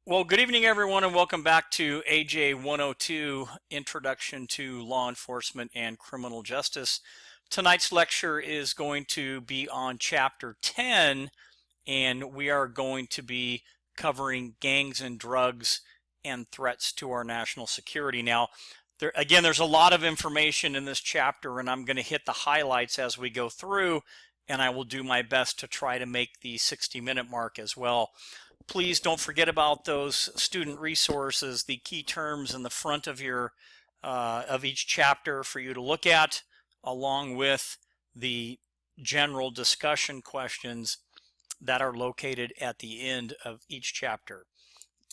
Well, good evening, everyone, and welcome back to AJ102, Introduction to Law Enforcement and Criminal Justice. Tonight's lecture is going to be on Chapter 10, and we are going to be covering gangs and drugs and threats to our national security. Now, there's a lot of information in this chapter, and I'm going to hit the highlights as we go through, and I will do my best to try to make the 60-minute mark as well. Please don't forget about those student resources, the key terms in the front of each chapter for you to look at, along with the general discussion questions that are located at the end of each chapter.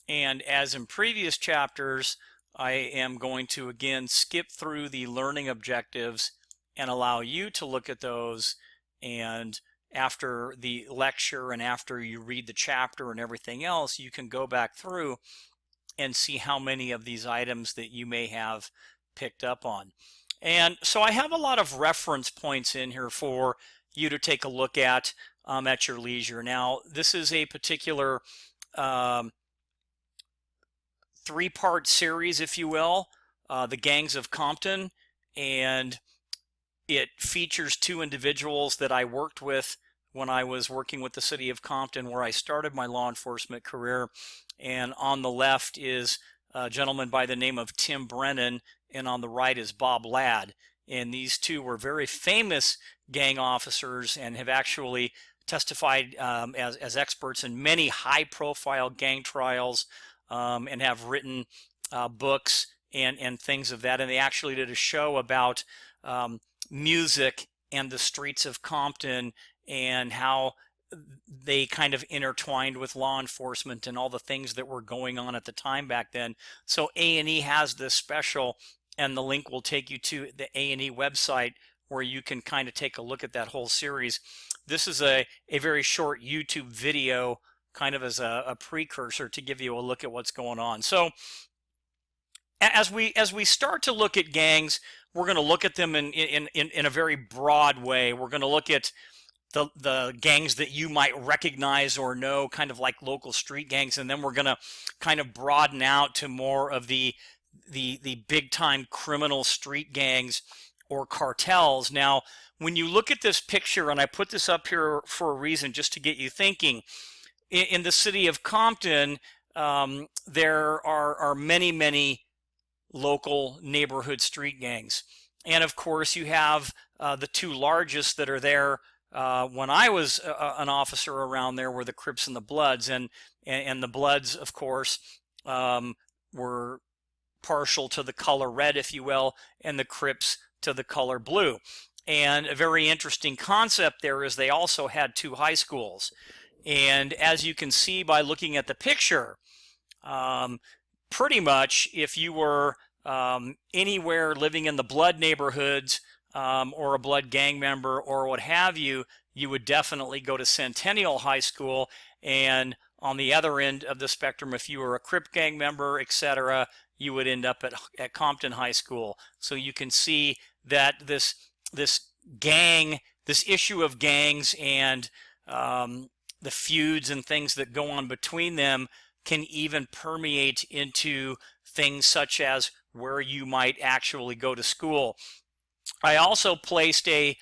And as in previous chapters, I am going to again skip through the learning objectives and allow you to look at those, and after the lecture and after you read the chapter and everything else, you can go back through and see how many of these items that you may have picked up on. And so I have a lot of reference points in here for you to take a look at your leisure. Now, this is a particular three-part series, if you will, the Gangs of Compton, and it features two individuals that I worked with when I was working with the city of Compton, where I started my law enforcement career. And on the left is a gentleman by the name of Tim Brennan, and on the right is Bob Ladd. And these two were very famous gang officers and have actually testified as experts in many high-profile gang trials, and have written books and things of that. And they actually did a show about music and the streets of Compton and how they kind of intertwined with law enforcement and all the things that were going on at the time back then. So A&E has this special, and the link will take you to the A&E website where you can kind of take a look at that whole series. This is a very short YouTube video, kind of as a precursor to give you a look at what's going on. So as we start to look at gangs, we're going to look at them in a very broad way. We're going to look at the gangs that you might recognize or know, kind of like local street gangs, and then we're going to kind of broaden out to more of the big time criminal street gangs or cartels. Now, when you look at this picture, and I put this up here for a reason, just to get you thinking, in the city of Compton, there are many local neighborhood street gangs. And of course, you have the two largest that are there when I was an officer around there were the Crips and the Bloods. And the Bloods, of course, were partial to the color red, if you will, and the Crips to the color blue. And a very interesting concept there is they also had two high schools. And as you can see by looking at the picture, pretty much if you were anywhere living in the Blood neighborhoods, or a Blood gang member or what have you, you would definitely go to Centennial High School. And on the other end of the spectrum, if you were a Crip gang member, etc., you would end up at Compton High School. So you can see that this issue of gangs and the feuds and things that go on between them can even permeate into things such as where you might actually go to school. I also placed a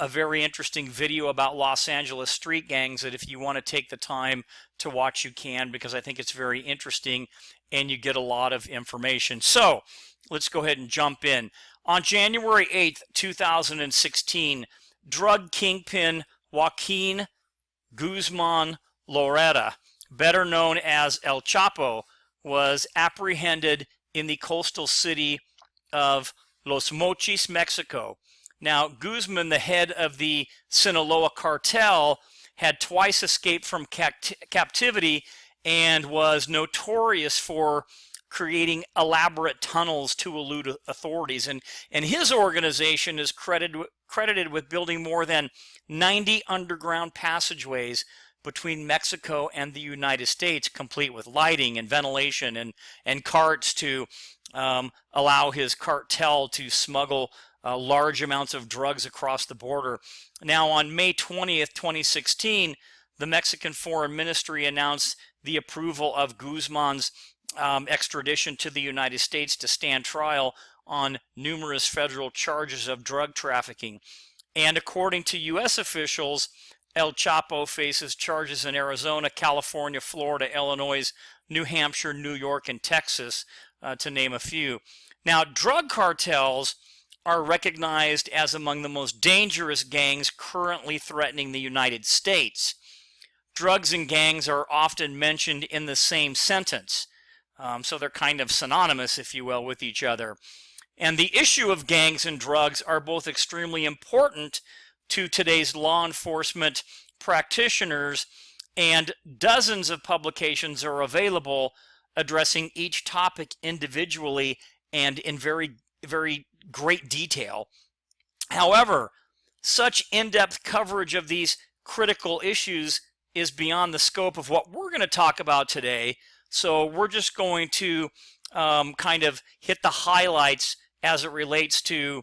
very interesting video about Los Angeles street gangs that if you want to take the time to watch, you can, because I think it's very interesting and you get a lot of information. So let's go ahead and jump in. On January 8th, 2016, drug kingpin Joaquin Guzman Loretta, better known as El Chapo, was apprehended in the coastal city of Los Mochis, Mexico. Now, Guzman, the head of the Sinaloa cartel, had twice escaped from captivity and was notorious for creating elaborate tunnels to elude authorities. And his organization is credited with building more than 90 underground passageways between Mexico and the United States, complete with lighting and ventilation and carts to allow his cartel to smuggle large amounts of drugs across the border. Now, on May 20th, 2016, the Mexican Foreign Ministry announced the approval of Guzman's extradition to the United States to stand trial on numerous federal charges of drug trafficking. And according to U.S. officials, El Chapo faces charges in Arizona, California, Florida, Illinois, New Hampshire, New York, and Texas, to name a few. Now, drug cartels are recognized as among the most dangerous gangs currently threatening the United States. Drugs and gangs are often mentioned in the same sentence, so they're kind of synonymous, if you will, with each other. And the issue of gangs and drugs are both extremely important to today's law enforcement practitioners, and dozens of publications are available addressing each topic individually and in very, very great detail. However, such in-depth coverage of these critical issues is beyond the scope of what we're going to talk about today. So we're just going to kind of hit the highlights as it relates to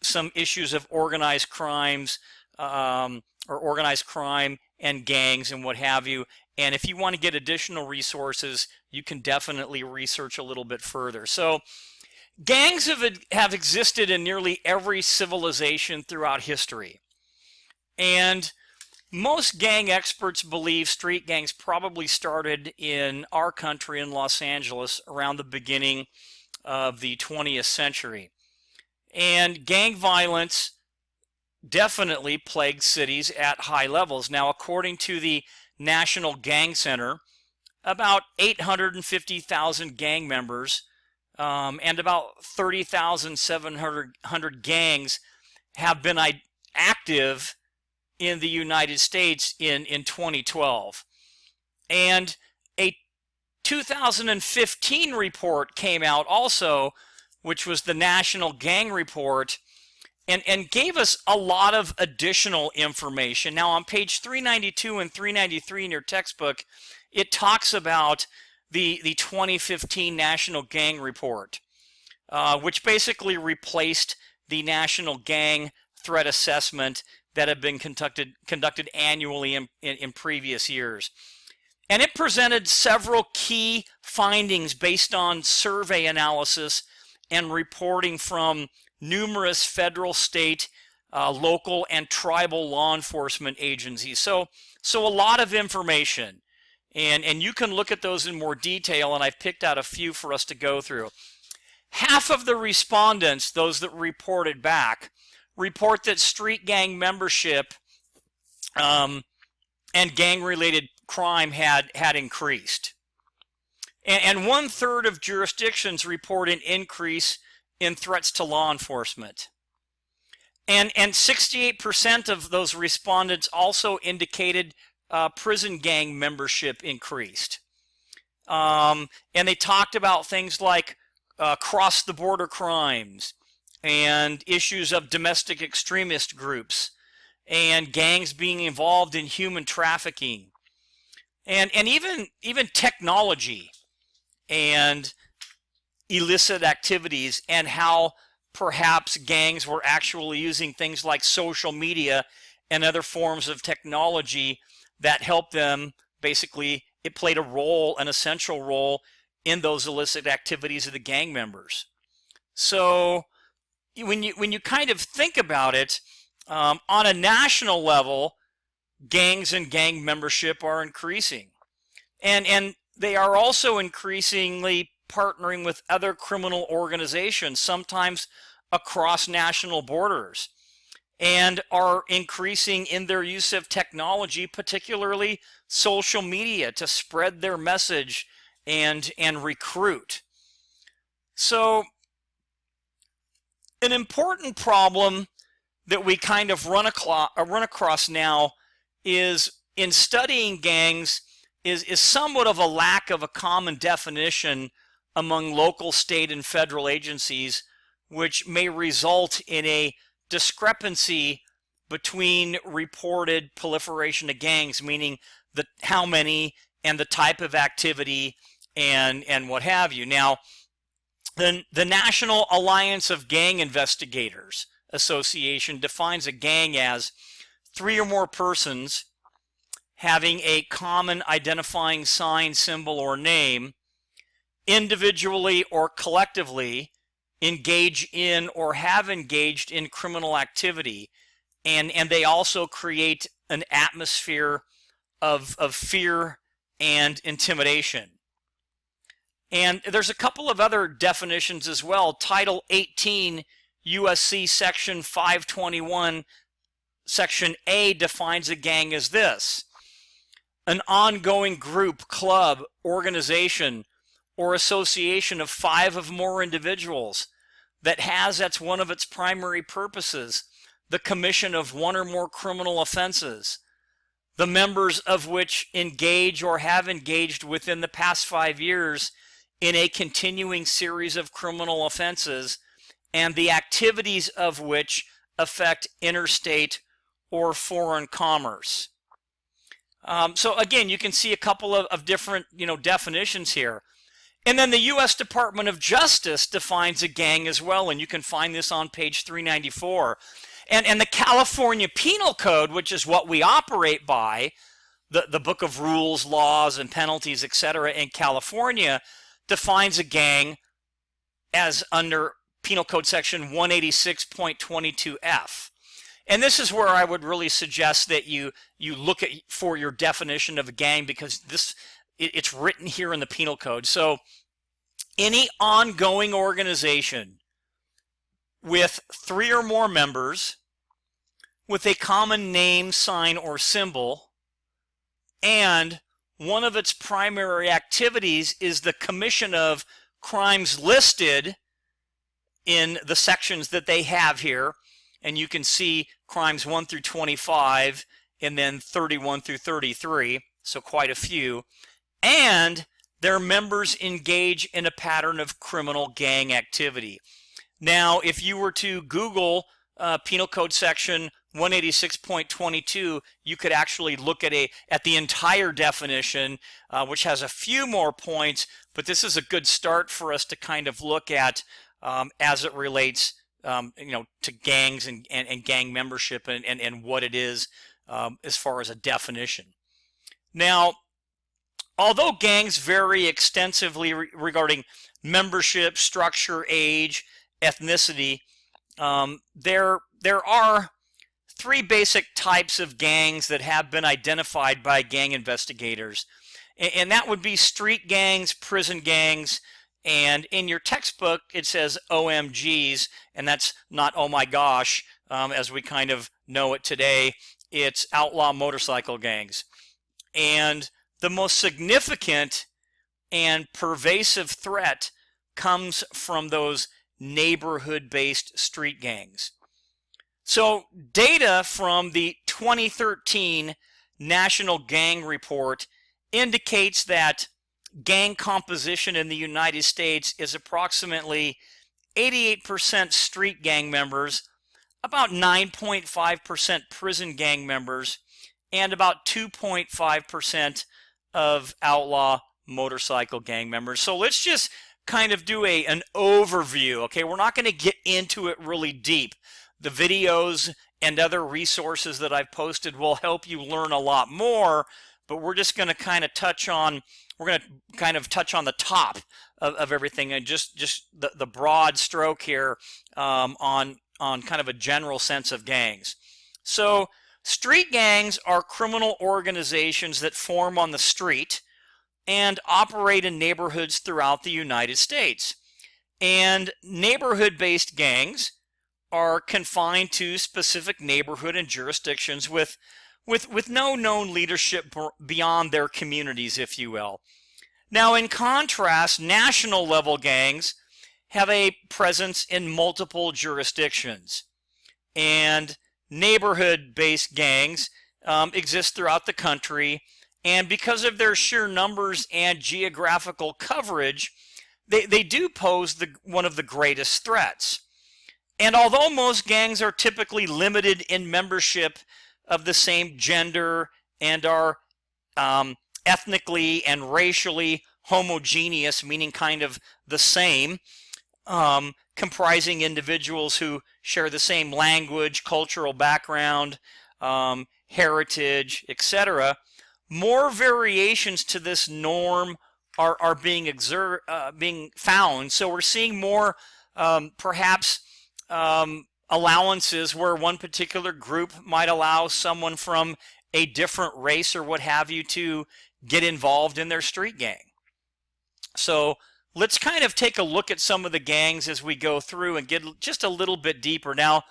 some issues of organized crimes or organized crime and gangs and what have you. And if you want to get additional resources, you can definitely research a little bit further. So gangs have existed in nearly every civilization throughout history. And most gang experts believe street gangs probably started in our country in Los Angeles around the beginning of the 20th century. And gang violence definitely plagued cities at high levels. Now, according to the National Gang Center, about 850,000 gang members and about 30,700 gangs have been active in the United States in 2012. And a 2015 report came out also, which was the National Gang Report, and gave us a lot of additional information. Now, on page 392 and 393 in your textbook, it talks about the 2015 National Gang Report, which basically replaced the National Gang Threat Assessment that had been conducted annually in previous years. And it presented several key findings based on survey analysis and reporting from numerous federal, state, local, and tribal law enforcement agencies. So a lot of information. And you can look at those in more detail, and I've picked out a few for us to go through. Half of the respondents, those that reported back, report that street gang membership and gang-related crime had increased. And 1/3 of jurisdictions report an increase in threats to law enforcement. And 68% of those respondents also indicated prison gang membership increased. And they talked about things like cross-the-border crimes and issues of domestic extremist groups and gangs being involved in human trafficking and even technology and illicit activities, and how perhaps gangs were actually using things like social media and other forms of technology that helped them. Basically, it played a role, an essential role, in those illicit activities of the gang members. So when you kind of think about it, on a national level, gangs and gang membership are increasing. And they are also increasingly partnering with other criminal organizations, sometimes across national borders, and are increasing in their use of technology, particularly social media, to spread their message and recruit. So an important problem that we kind of run across now is, in studying gangs, is somewhat of a lack of a common definition among local, state, and federal agencies, which may result in a discrepancy between reported proliferation of gangs, meaning how many and the type of activity and what have you. Now, the National Alliance of Gang Investigators Association defines a gang as 3 or more persons having a common identifying sign, symbol, or name, individually or collectively engage in or have engaged in criminal activity. And they also create an atmosphere of fear and intimidation. And there's a couple of other definitions as well. Title 18 USC Section 521 Section A defines a gang as this: an ongoing group, club, organization, or association of 5 or more individuals that has, that's one of its primary purposes, the commission of 1 or more criminal offenses, the members of which engage or have engaged within the past 5 years in a continuing series of criminal offenses, and the activities of which affect interstate or foreign commerce. So again, you can see a couple of different definitions here. And then the U.S. Department of Justice defines a gang as well, and you can find this on page 394. And the California Penal Code, which is what we operate by, the book of rules, laws, and penalties, etc., in California, defines a gang as under Penal Code Section 186.22F. And this is where I would really suggest that you look at for your definition of a gang, because it's written here in the Penal Code. So any ongoing organization with 3 or more members with a common name, sign, or symbol, and one of its primary activities is the commission of crimes listed in the sections that they have here. And you can see crimes 1 through 25 and then 31 through 33, so quite a few. And their members engage in a pattern of criminal gang activity. Now, if you were to Google Penal Code Section 186.22, you could actually look at the entire definition, which has a few more points, but this is a good start for us to kind of look at as it relates to gangs and gang membership and what it is as far as a definition. Now, although gangs vary extensively regarding membership, structure, age, ethnicity, there are 3 basic types of gangs that have been identified by gang investigators, and that would be street gangs, prison gangs, and in your textbook it says OMGs, and that's not oh my gosh as we kind of know it today. It's outlaw motorcycle gangs. And the most significant and pervasive threat comes from those neighborhood-based street gangs. So data from the 2013 National Gang Report indicates that gang composition in the United States is approximately 88% street gang members, about 9.5% prison gang members, and about 2.5% of outlaw motorcycle gang members. So let's just kind of do an overview, okay? We're not going to get into it really deep. The videos and other resources that I've posted will help you learn a lot more, but we're just going to kind of touch on the top of everything, and just the broad stroke here on kind of a general sense of gangs. So street gangs are criminal organizations that form on the street and operate in neighborhoods throughout the United States. And neighborhood-based gangs are confined to specific neighborhood and jurisdictions with no known leadership beyond their communities, if you will. Now, in contrast, national level gangs have a presence in multiple jurisdictions, and neighborhood-based gangs exist throughout the country, and because of their sheer numbers and geographical coverage, they do pose one of the greatest threats. And although most gangs are typically limited in membership of the same gender and are ethnically and racially homogeneous, meaning kind of the same, comprising individuals who share the same language, cultural background, heritage, etc., more variations to this norm are being found. So we're seeing more perhaps allowances where one particular group might allow someone from a different race or what have you to get involved in their street gang. So let's kind of take a look at some of the gangs as we go through and get just a little bit deeper. Now,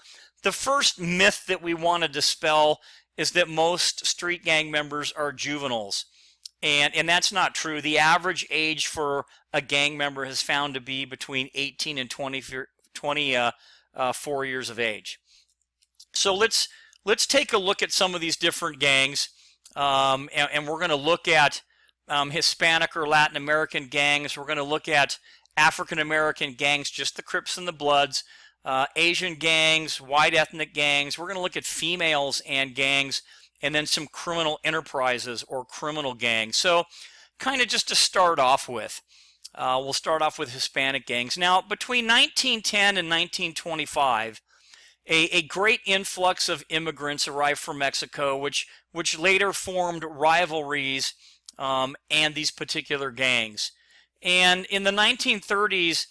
the first myth that we want to dispel is that most street gang members are juveniles. And that's not true. The average age for a gang member is found to be between 18 and 24 years of age. So let's take a look at some of these different gangs, and we're going to look at Hispanic or Latin American gangs. We're going to look at African American gangs, just the Crips and the Bloods, Asian gangs, white ethnic gangs. We're going to look at females and gangs, and then some criminal enterprises or criminal gangs. So kind of just to start off with, we'll start off with Hispanic gangs. Now, between 1910 and 1925, a great influx of immigrants arrived from Mexico, which later formed rivalries and these particular gangs. And in the 1930s,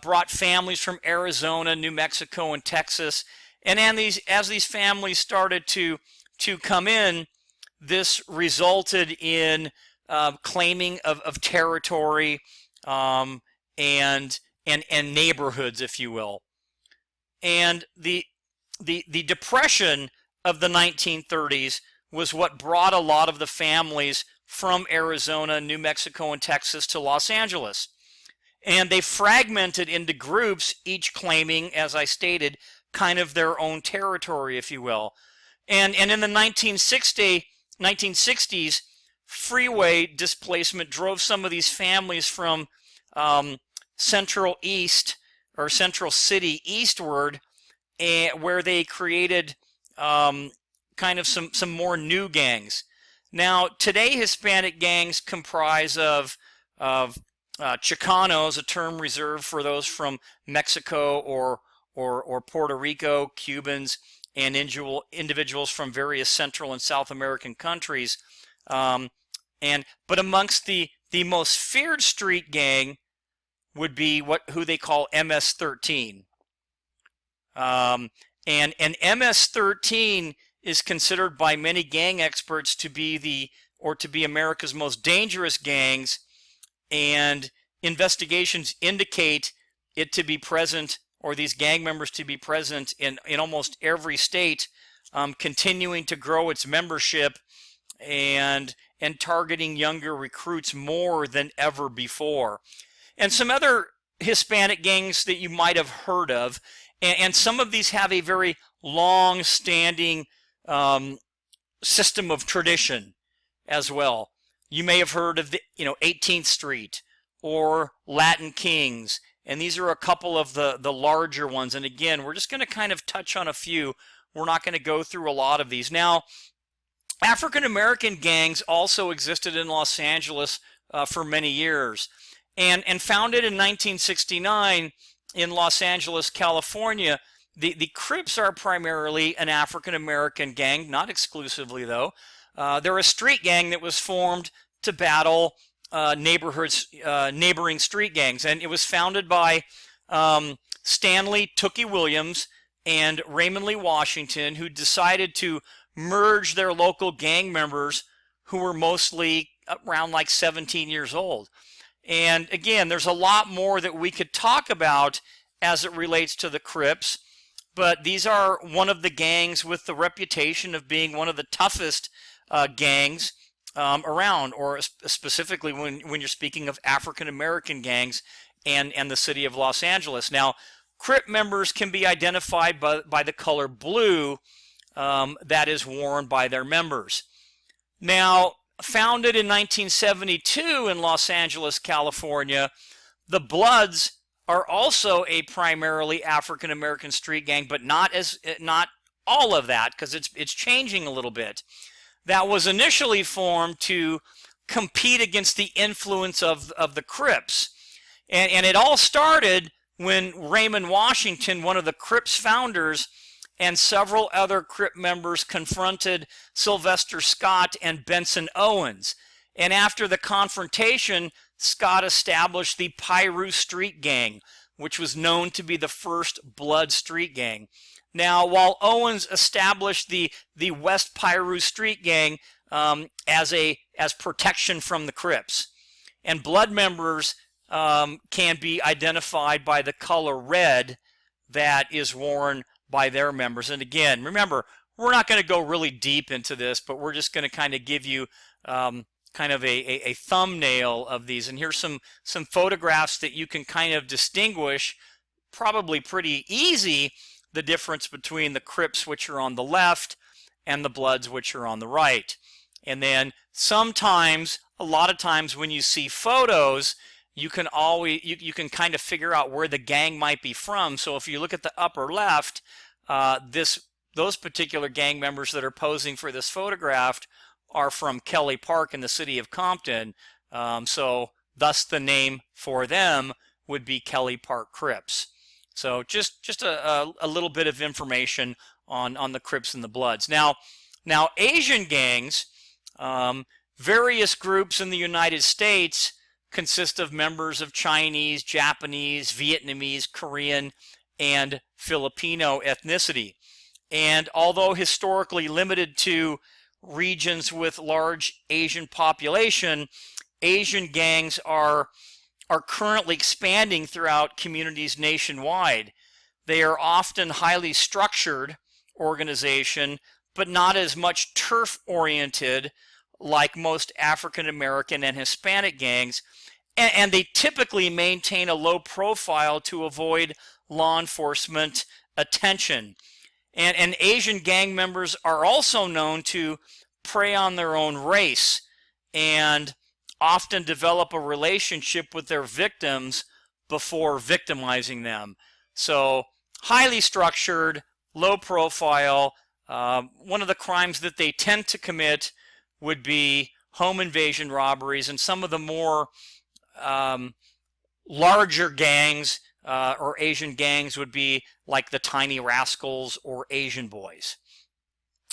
brought families from Arizona, New Mexico, and Texas. And as these families started to come in, this resulted in claiming of territory and neighborhoods, if you will. And the depression of the 1930s was what brought a lot of the families from Arizona, New Mexico, and Texas to Los Angeles. And they fragmented into groups, each claiming, as I stated, kind of their own territory, if you will. And in the 1960s, freeway displacement drove some of these families from Central City eastward, where they created kind of some more new gangs. Now, today Hispanic gangs comprise of Chicanos, a term reserved for those from Mexico or Puerto Rico, Cubans, and individuals from various Central and South American countries. But amongst the most feared street gang would be who they call MS-13. And MS-13 is considered by many gang experts to be America's most dangerous gangs, and investigations indicate it to be present, or these gang members to be present in almost every state, continuing to grow its membership and targeting younger recruits more than ever before. And some other Hispanic gangs that you might have heard of, and some of these have a very long-standing system of tradition as well. You may have heard of the 18th Street or Latin Kings, and these are a couple of the larger ones. And again, we're just going to kind of touch on a few. We're not going to go through a lot of these. Now, African American gangs also existed in Los Angeles for many years, and founded in 1969 in Los Angeles, California. The Crips are primarily an African American gang, not exclusively though. They're a street gang that was formed to battle neighboring street gangs, and it was founded by Stanley Tookie Williams and Raymond Lee Washington, who decided to merge their local gang members who were mostly around like 17 years old. And again, there's a lot more that we could talk about as it relates to the Crips, but these are one of the gangs with the reputation of being one of the toughest gangs around, or specifically when you're speaking of African American gangs and the city of Los Angeles. Now, Crip members can be identified by the color blue that is worn by their members. Now, founded in 1972 in Los Angeles, California, the Bloods are also a primarily African American street gang, but not all of that, because it's changing a little bit. That was initially formed to compete against the influence of the Crips, and it all started when Raymond Washington, one of the Crips founders, and several other Crip members confronted Sylvester Scott and Benson Owens. And after the confrontation, Scott established the Piru Street Gang, which was known to be the first Blood street gang. Now, while Owens established the West Piru Street Gang as protection from the Crips, and Blood members can be identified by the color red that is worn by their members. And again, remember, we're not going to go really deep into this, but we're just going to kind of give you kind of a thumbnail of these. And here's some photographs that you can kind of distinguish, probably pretty easy, the difference between the Crips, which are on the left, and the Bloods, which are on the right. And then sometimes, a lot of times when you see photos, you can always you can kind of figure out where the gang might be from. So if you look at the upper left, those particular gang members that are posing for this photograph are from Kelly Park in the city of Compton. So thus the name for them would be Kelly Park Crips. So just a little bit of information on the Crips and the Bloods. Now Asian gangs, various groups in the United States consist of members of Chinese, Japanese, Vietnamese, Korean, and Filipino ethnicity. And although historically limited to regions with large Asian population, Asian gangs are currently expanding throughout communities nationwide. They are often highly structured organization, but not as much turf-oriented like most African American and Hispanic gangs, and they typically maintain a low profile to avoid law enforcement attention. And Asian gang members are also known to prey on their own race and often develop a relationship with their victims before victimizing them. So highly structured, low profile. One of the crimes that they tend to commit would be home invasion robberies, and some of the more larger gangs or Asian gangs would be like the Tiny Rascals or Asian Boys.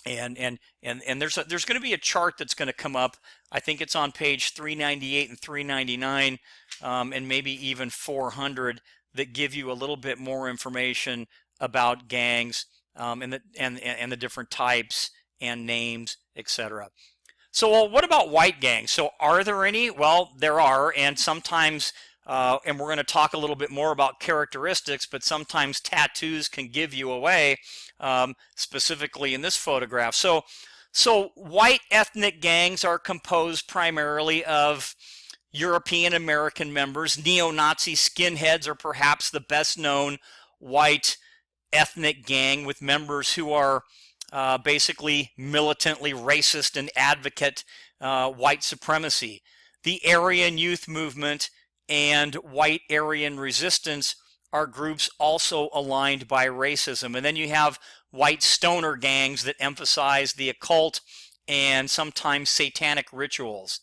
And there's going to be a chart that's going to come up. I think it's on page 398 and 399, and maybe even 400, that give you a little bit more information about gangs and the different types and names, etc. So, what about white gangs? So, are there any? Well, there are, and sometimes, and we're going to talk a little bit more about characteristics, but sometimes tattoos can give you away, specifically in this photograph. So white ethnic gangs are composed primarily of European American members. Neo-Nazi skinheads are perhaps the best known white ethnic gang, with members who are basically militantly racist and advocate white supremacy. The Aryan Youth Movement and White Aryan Resistance are groups also aligned by racism. And then you have white stoner gangs that emphasize the occult and sometimes satanic rituals.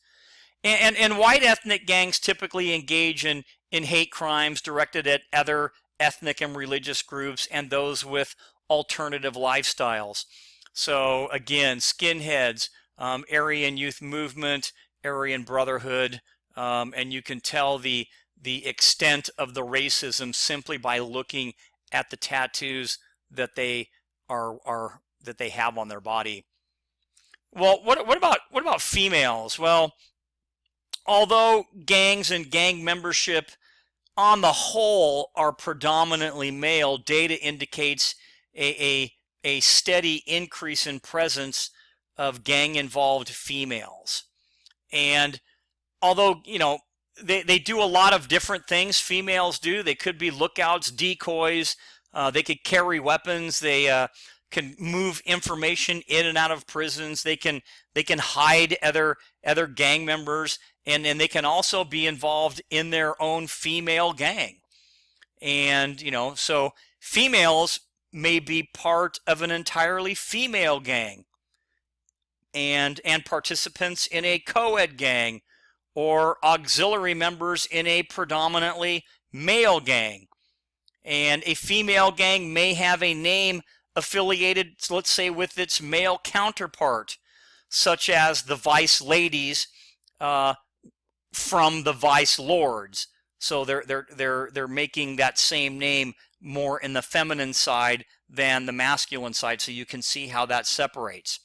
And white ethnic gangs typically engage in hate crimes directed at other ethnic and religious groups and those with alternative lifestyles. So again, skinheads, Aryan Youth Movement, Aryan Brotherhood, and you can tell the extent of the racism simply by looking at the tattoos that they that they have on their body. Well, what about females? Well, although gangs and gang membership on the whole are predominantly male, data indicates a steady increase in presence of gang-involved females. And although, you know, they do a lot of different things, females do. They could be lookouts, decoys, they could carry weapons, they can move information in and out of prisons, they can hide other gang members, and they can also be involved in their own female gang. And, you know, so females may be part of an entirely female gang and participants in a co-ed gang, or auxiliary members in a predominantly male gang. And a female gang may have a name affiliated, let's say, with its male counterpart, such as the Vice Ladies from the Vice Lords. So they're making that same name more in the feminine side than the masculine side. So you can see how that separates.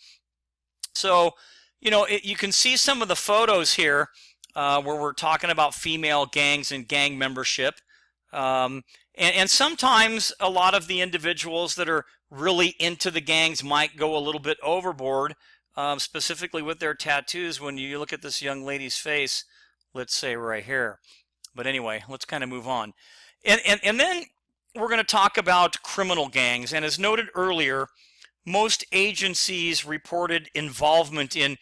So, you can see some of the photos here where we're talking about female gangs and gang membership. And sometimes a lot of the individuals that are really into the gangs might go a little bit overboard, specifically with their tattoos. When you look at this young lady's face, let's say right here. But anyway, let's kind of move on. And then we're going to talk about criminal gangs. And as noted earlier, most agencies reported involvement in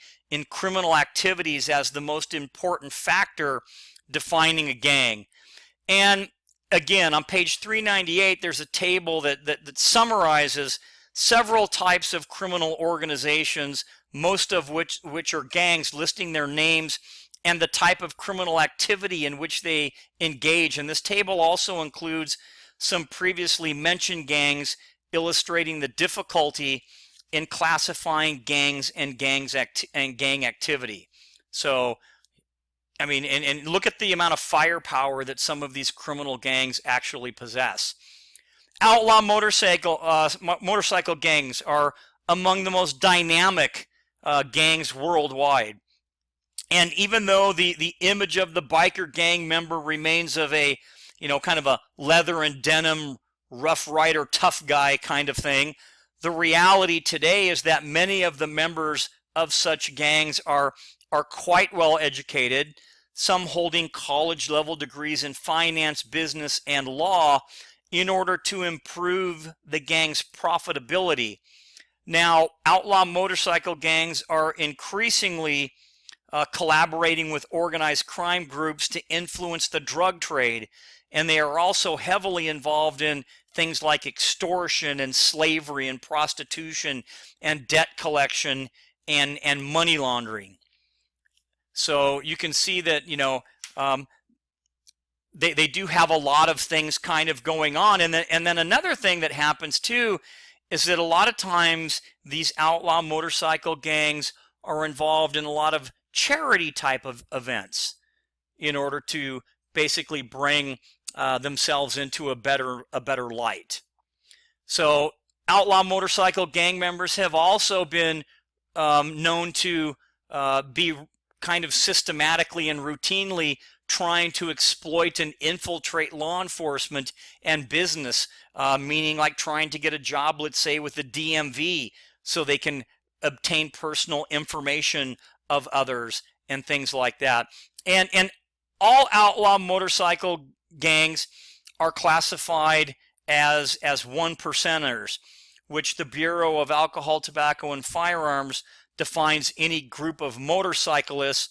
criminal activities as the most important factor defining a gang. And again, on page 398, there's a table that summarizes several types of criminal organizations, most of which are gangs, listing their names and the type of criminal activity in which they engage. And this table also includes some previously mentioned gangs, illustrating the difficulty in classifying gangs and gang activity. So, I mean, and look at the amount of firepower that some of these criminal gangs actually possess. Outlaw motorcycle gangs are among the most dynamic gangs worldwide. And even though the image of the biker gang member remains of a, kind of a leather and denim, rough rider, tough guy kind of thing, the reality today is that many of the members of such gangs are quite well educated, some holding college-level degrees in finance, business, and law in order to improve the gang's profitability. Now, outlaw motorcycle gangs are increasingly collaborating with organized crime groups to influence the drug trade, and they are also heavily involved in things like extortion and slavery and prostitution and debt collection and money laundering. So you can see that, they do have a lot of things kind of going on. And then another thing that happens too is that a lot of times these outlaw motorcycle gangs are involved in a lot of charity type of events in order to basically bring themselves into a better light. So outlaw motorcycle gang members have also been known to be kind of systematically and routinely trying to exploit and infiltrate law enforcement and business, meaning like trying to get a job, let's say, with the DMV so they can obtain personal information of others and things like that. And all outlaw motorcycle gangs are classified as one percenters, which the Bureau of Alcohol, Tobacco, and Firearms defines any group of motorcyclists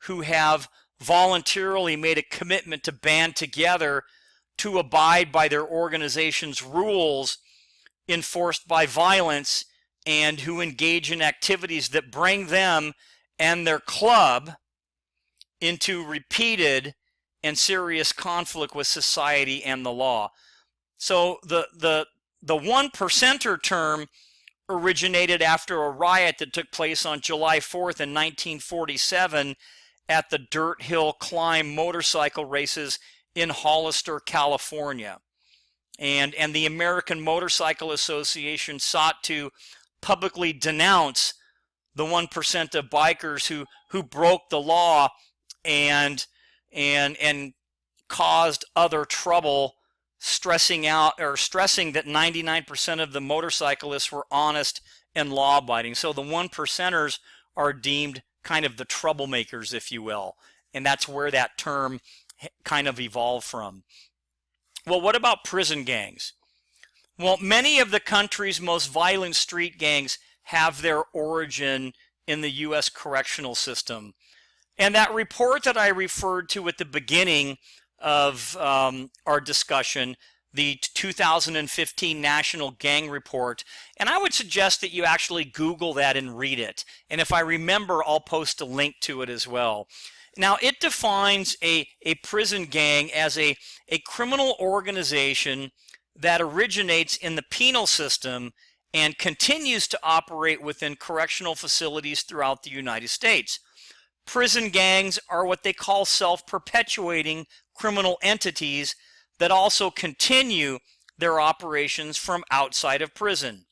who have voluntarily made a commitment to band together to abide by their organization's rules enforced by violence, and who engage in activities that bring them and their club into repeated and serious conflict with society and the law. So the one percenter term originated after a riot that took place on July 4th in 1947 at the Dirt Hill Climb motorcycle races in Hollister, California. And the American Motorcycle Association sought to publicly denounce the 1% of bikers who broke the law and caused other trouble, stressing that 99% of the motorcyclists were honest and law-abiding. So the 1%ers are deemed kind of the troublemakers, if you will, and that's where that term kind of evolved from. Well, what about prison gangs? Well, many of the country's most violent street gangs have their origin in the U.S. correctional system. And that report that I referred to at the beginning of our discussion, the 2015 National Gang Report, and I would suggest that you actually Google that and read it. And if I remember, I'll post a link to it as well. Now, it defines a prison gang as a criminal organization that originates in the penal system and continues to operate within correctional facilities throughout the United States. Prison gangs are what they call self-perpetuating criminal entities that also continue their operations from outside of prison.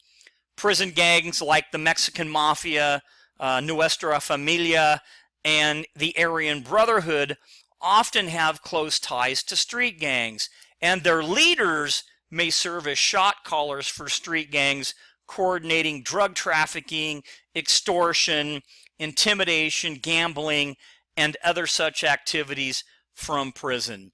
Prison gangs like the Mexican Mafia, Nuestra Familia, and the Aryan Brotherhood often have close ties to street gangs, and their leaders may serve as shot callers for street gangs, coordinating drug trafficking, extortion, intimidation, gambling, and other such activities from prison.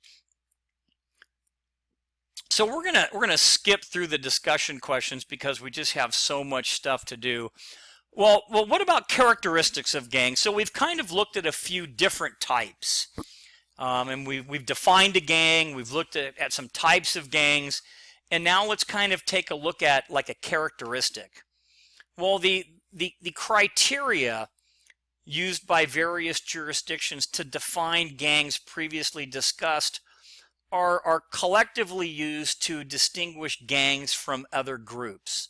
So we're gonna skip through the discussion questions because we just have so much stuff to do. Well, what about characteristics of gangs? So we've kind of looked at a few different types, and we've defined a gang. We've looked at some types of gangs, and now let's kind of take a look at like a characteristic. Well, the criteria used by various jurisdictions to define gangs previously discussed are collectively used to distinguish gangs from other groups.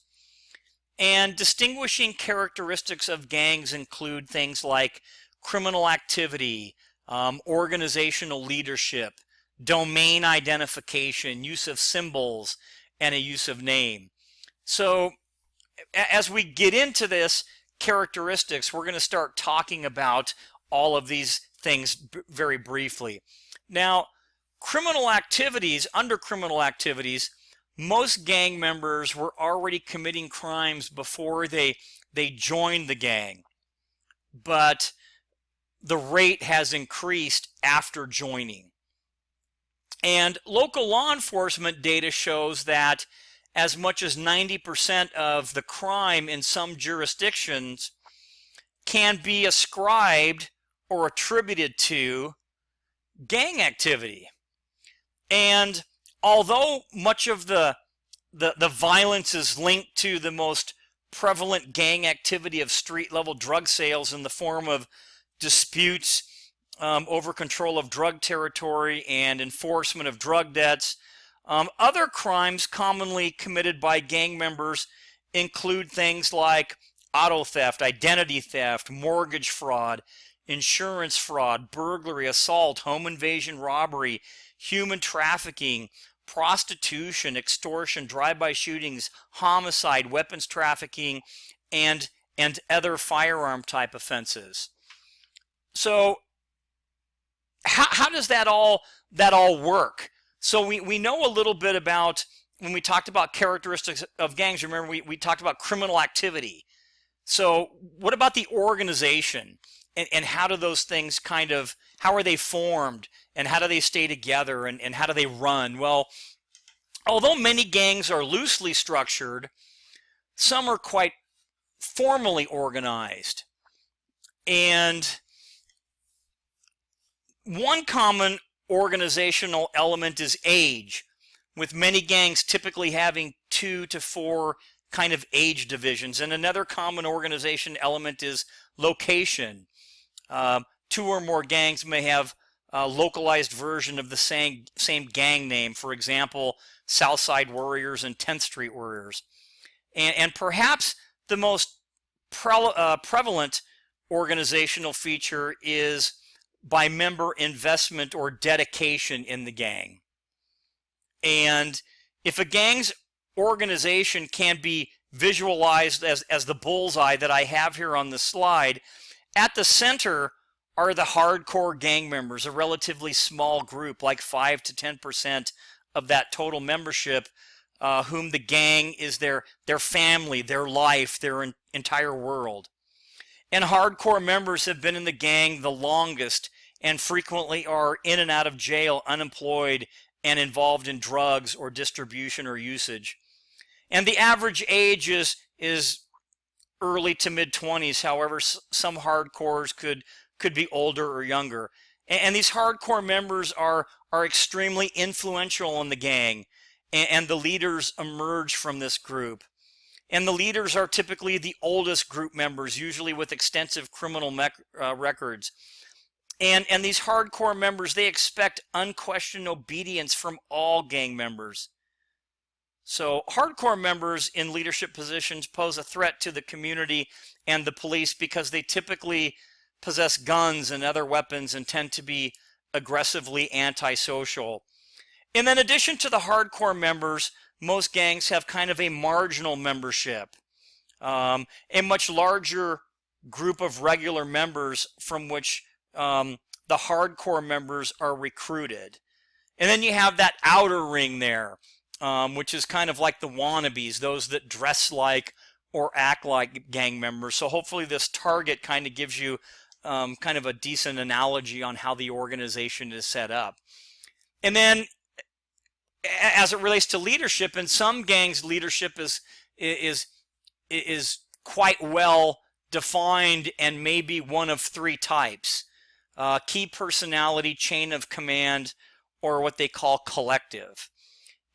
And distinguishing characteristics of gangs include things like criminal activity, organizational leadership, domain identification, use of symbols, and a use of name. So as we get into this characteristics, we're going to start talking about all of these things very briefly. Now, under criminal activities, most gang members were already committing crimes before they joined the gang, but the rate has increased after joining. And local law enforcement data shows that as much as 90% of the crime in some jurisdictions can be ascribed or attributed to gang activity. And although much of the violence is linked to the most prevalent gang activity of street-level drug sales in the form of disputes over control of drug territory and enforcement of drug debts, other crimes commonly committed by gang members include things like auto theft, identity theft, mortgage fraud, insurance fraud, burglary, assault, home invasion, robbery, human trafficking, prostitution, extortion, drive-by shootings, homicide, weapons trafficking, and other firearm type offenses. So how does that all work? So we know a little bit about, when we talked about characteristics of gangs, remember we talked about criminal activity. So what about the organization? And how do those things how are they formed, and how do they stay together, and how do they run? Well, although many gangs are loosely structured, some are quite formally organized. And one common organizational element is age, with many gangs typically having 2 to 4 kind of age divisions. And another common organization element is location. 2 or more gangs may have a localized version of the same gang name. For example, Southside Warriors and 10th Street Warriors. And perhaps the most prevalent organizational feature is by member investment or dedication in the gang. And if a gang's organization can be visualized as the bullseye that I have here on the slide, at the center are the hardcore gang members, a relatively small group, like 5 to 10% of that total membership, whom the gang is their family, their life, their entire world. And hardcore members have been in the gang the longest and frequently are in and out of jail, unemployed, and involved in drugs or distribution or usage. And the average age is early to mid-20s. However, some hardcores could be older or younger. And these hardcore members are extremely influential in the gang, and the leaders emerge from this group. And the leaders are typically the oldest group members, usually with extensive criminal records. And these hardcore members, they expect unquestioned obedience from all gang members. So hardcore members in leadership positions pose a threat to the community and the police because they typically possess guns and other weapons and tend to be aggressively antisocial. And in addition to the hardcore members, most gangs have kind of a marginal membership, a much larger group of regular members from which the hardcore members are recruited. And then you have that outer ring there, which is kind of like the wannabes, those that dress like or act like gang members. So hopefully this target kind of gives you kind of a decent analogy on how the organization is set up. And then as it relates to leadership, in some gangs, leadership is quite well defined and maybe one of three types: key personality, chain of command, or what they call collective.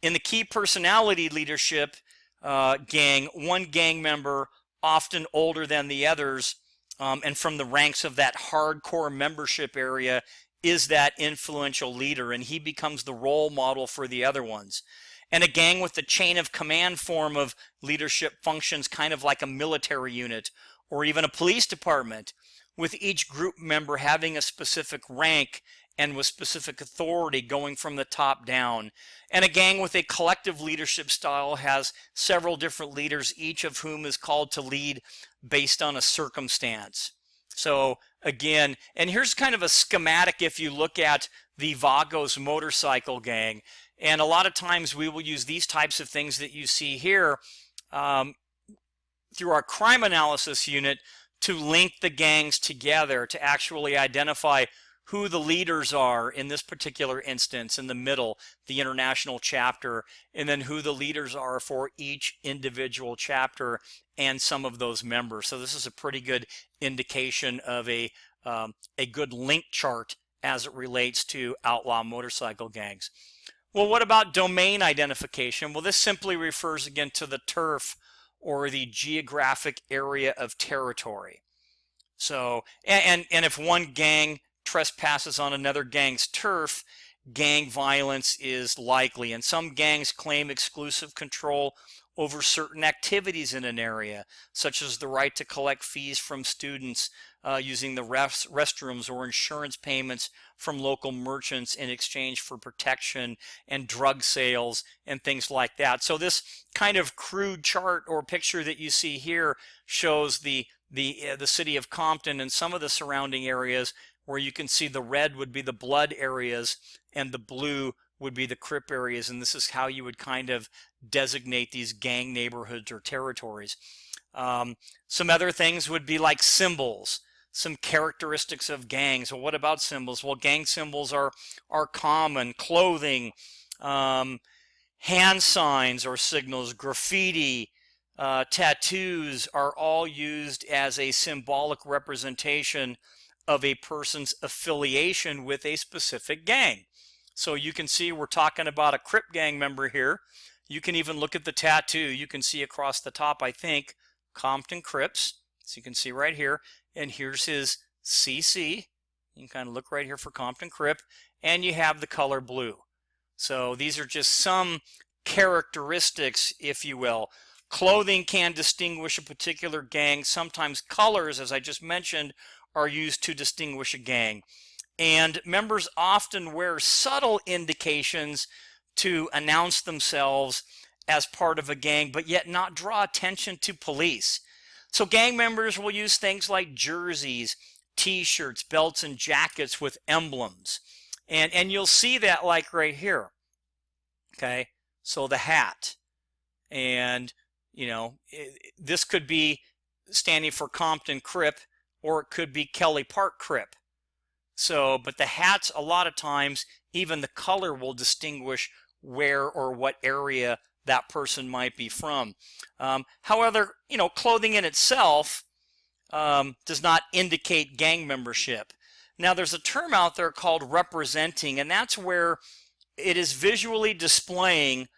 In the key personality leadership gang, one gang member, often older than the others, and from the ranks of that hardcore membership area, is that influential leader, and he becomes the role model for the other ones. And a gang with the chain of command form of leadership functions kind of like a military unit or even a police department, with each group member having a specific rank and with specific authority going from the top down. And a gang with a collective leadership style has several different leaders, each of whom is called to lead based on a circumstance. So again, and here's kind of a schematic if you look at the Vagos motorcycle gang. And a lot of times we will use these types of things that you see here through our crime analysis unit to link the gangs together to actually identify who the leaders are in this particular instance, in the middle, the international chapter, and then who the leaders are for each individual chapter and some of those members. So this is a pretty good indication of a good link chart as it relates to outlaw motorcycle gangs. Well, what about domain identification? Well, this simply refers again to the turf or the geographic area of territory. So, and if one gang trespasses on another gang's turf, gang violence is likely. And some gangs claim exclusive control over certain activities in an area, such as the right to collect fees from students using the restrooms, or insurance payments from local merchants in exchange for protection and drug sales and things like that. So this kind of crude chart or picture that you see here shows the city of Compton and some of the surrounding areas, where you can see the red would be the blood areas and the blue would be the Crip areas, and this is how you would kind of designate these gang neighborhoods or territories. Some other things would be like symbols, some characteristics of gangs. Well, what about symbols? Well, gang symbols are common. Clothing, hand signs or signals, graffiti, tattoos are all used as a symbolic representation of a person's affiliation with a specific gang. So you can see we're talking about a Crip gang member here. You can even look at the tattoo. You can see across the top, I think, Compton Crips. So you can see right here. And here's his CC. You can kind of look right here for Compton Crip. And you have the color blue. So these are just some characteristics, if you will. Clothing can distinguish a particular gang. Sometimes colors, as I just mentioned, are used to distinguish a gang. And members often wear subtle indications to announce themselves as part of a gang, but yet not draw attention to police. So gang members will use things like jerseys, t-shirts, belts, and jackets with emblems. And you'll see that like right here. Okay, so the hat. And, you know, this could be standing for Compton Crip, or it could be Kelly Park Crip. So, but the hats, a lot of times, even the color will distinguish where or what area that person might be from. However, you know, clothing in itself does not indicate gang membership. Now, there's a term out there called representing, and that's where it is visually displaying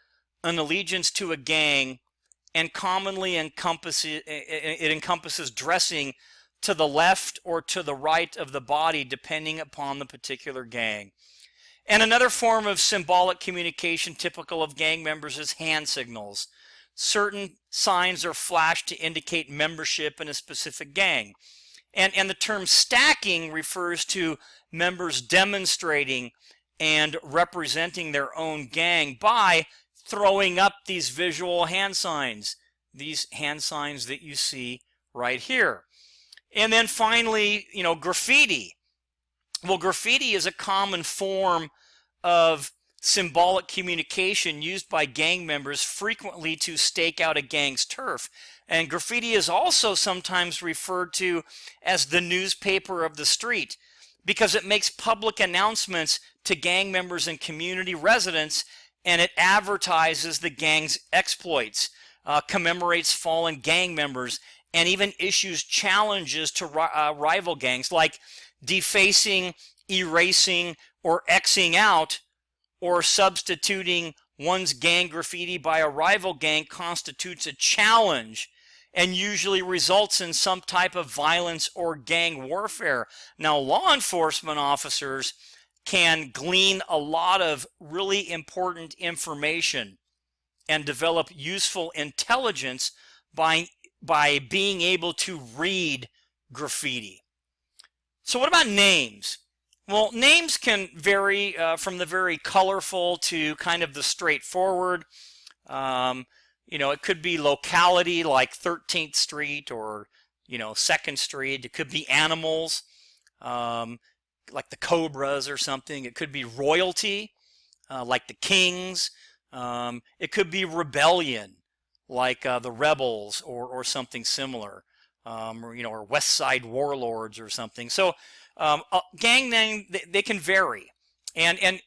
an allegiance to a gang, and commonly encompasses dressing to the left or to the right of the body, depending upon the particular gang. And another form of symbolic communication typical of gang members is hand signals. Certain signs are flashed to indicate membership in a specific gang. And the term stacking refers to members demonstrating and representing their own gang by throwing up these visual hand signs, these hand signs that you see right here. And then finally, graffiti. Well, graffiti is a common form of symbolic communication used by gang members frequently to stake out a gang's turf. And graffiti is also sometimes referred to as the newspaper of the street because it makes public announcements to gang members and community residents, and it advertises the gang's exploits, commemorates fallen gang members, and even issues challenges to rival gangs, like defacing, erasing, or Xing out, or substituting one's gang graffiti by a rival gang constitutes a challenge and usually results in some type of violence or gang warfare. Now, law enforcement officers can glean a lot of really important information and develop useful intelligence by being able to read graffiti. So what about names? Well, names can vary from the very colorful to kind of the straightforward. It could be locality like 13th Street or, 2nd Street. It could be animals like the Cobras or something. It could be royalty like the Kings. It could be rebellion like the Rebels or something similar. Or West Side Warlords or something. So gang name, they can vary. And an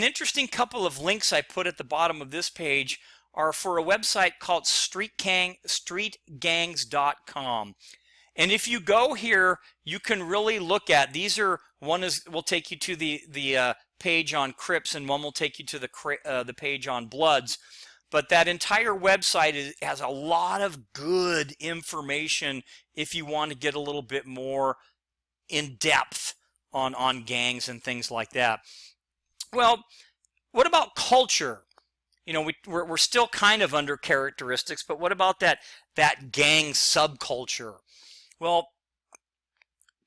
interesting couple of links I put at the bottom of this page are for a website called streetgangs.com. And if you go here, you can really look at, will take you to the page on Crips, and one will take you to the page on Bloods. But that entire website has a lot of good information if you want to get a little bit more in depth on gangs and things like that. Well, what about culture? We're still kind of under characteristics, but what about that gang subculture? Well,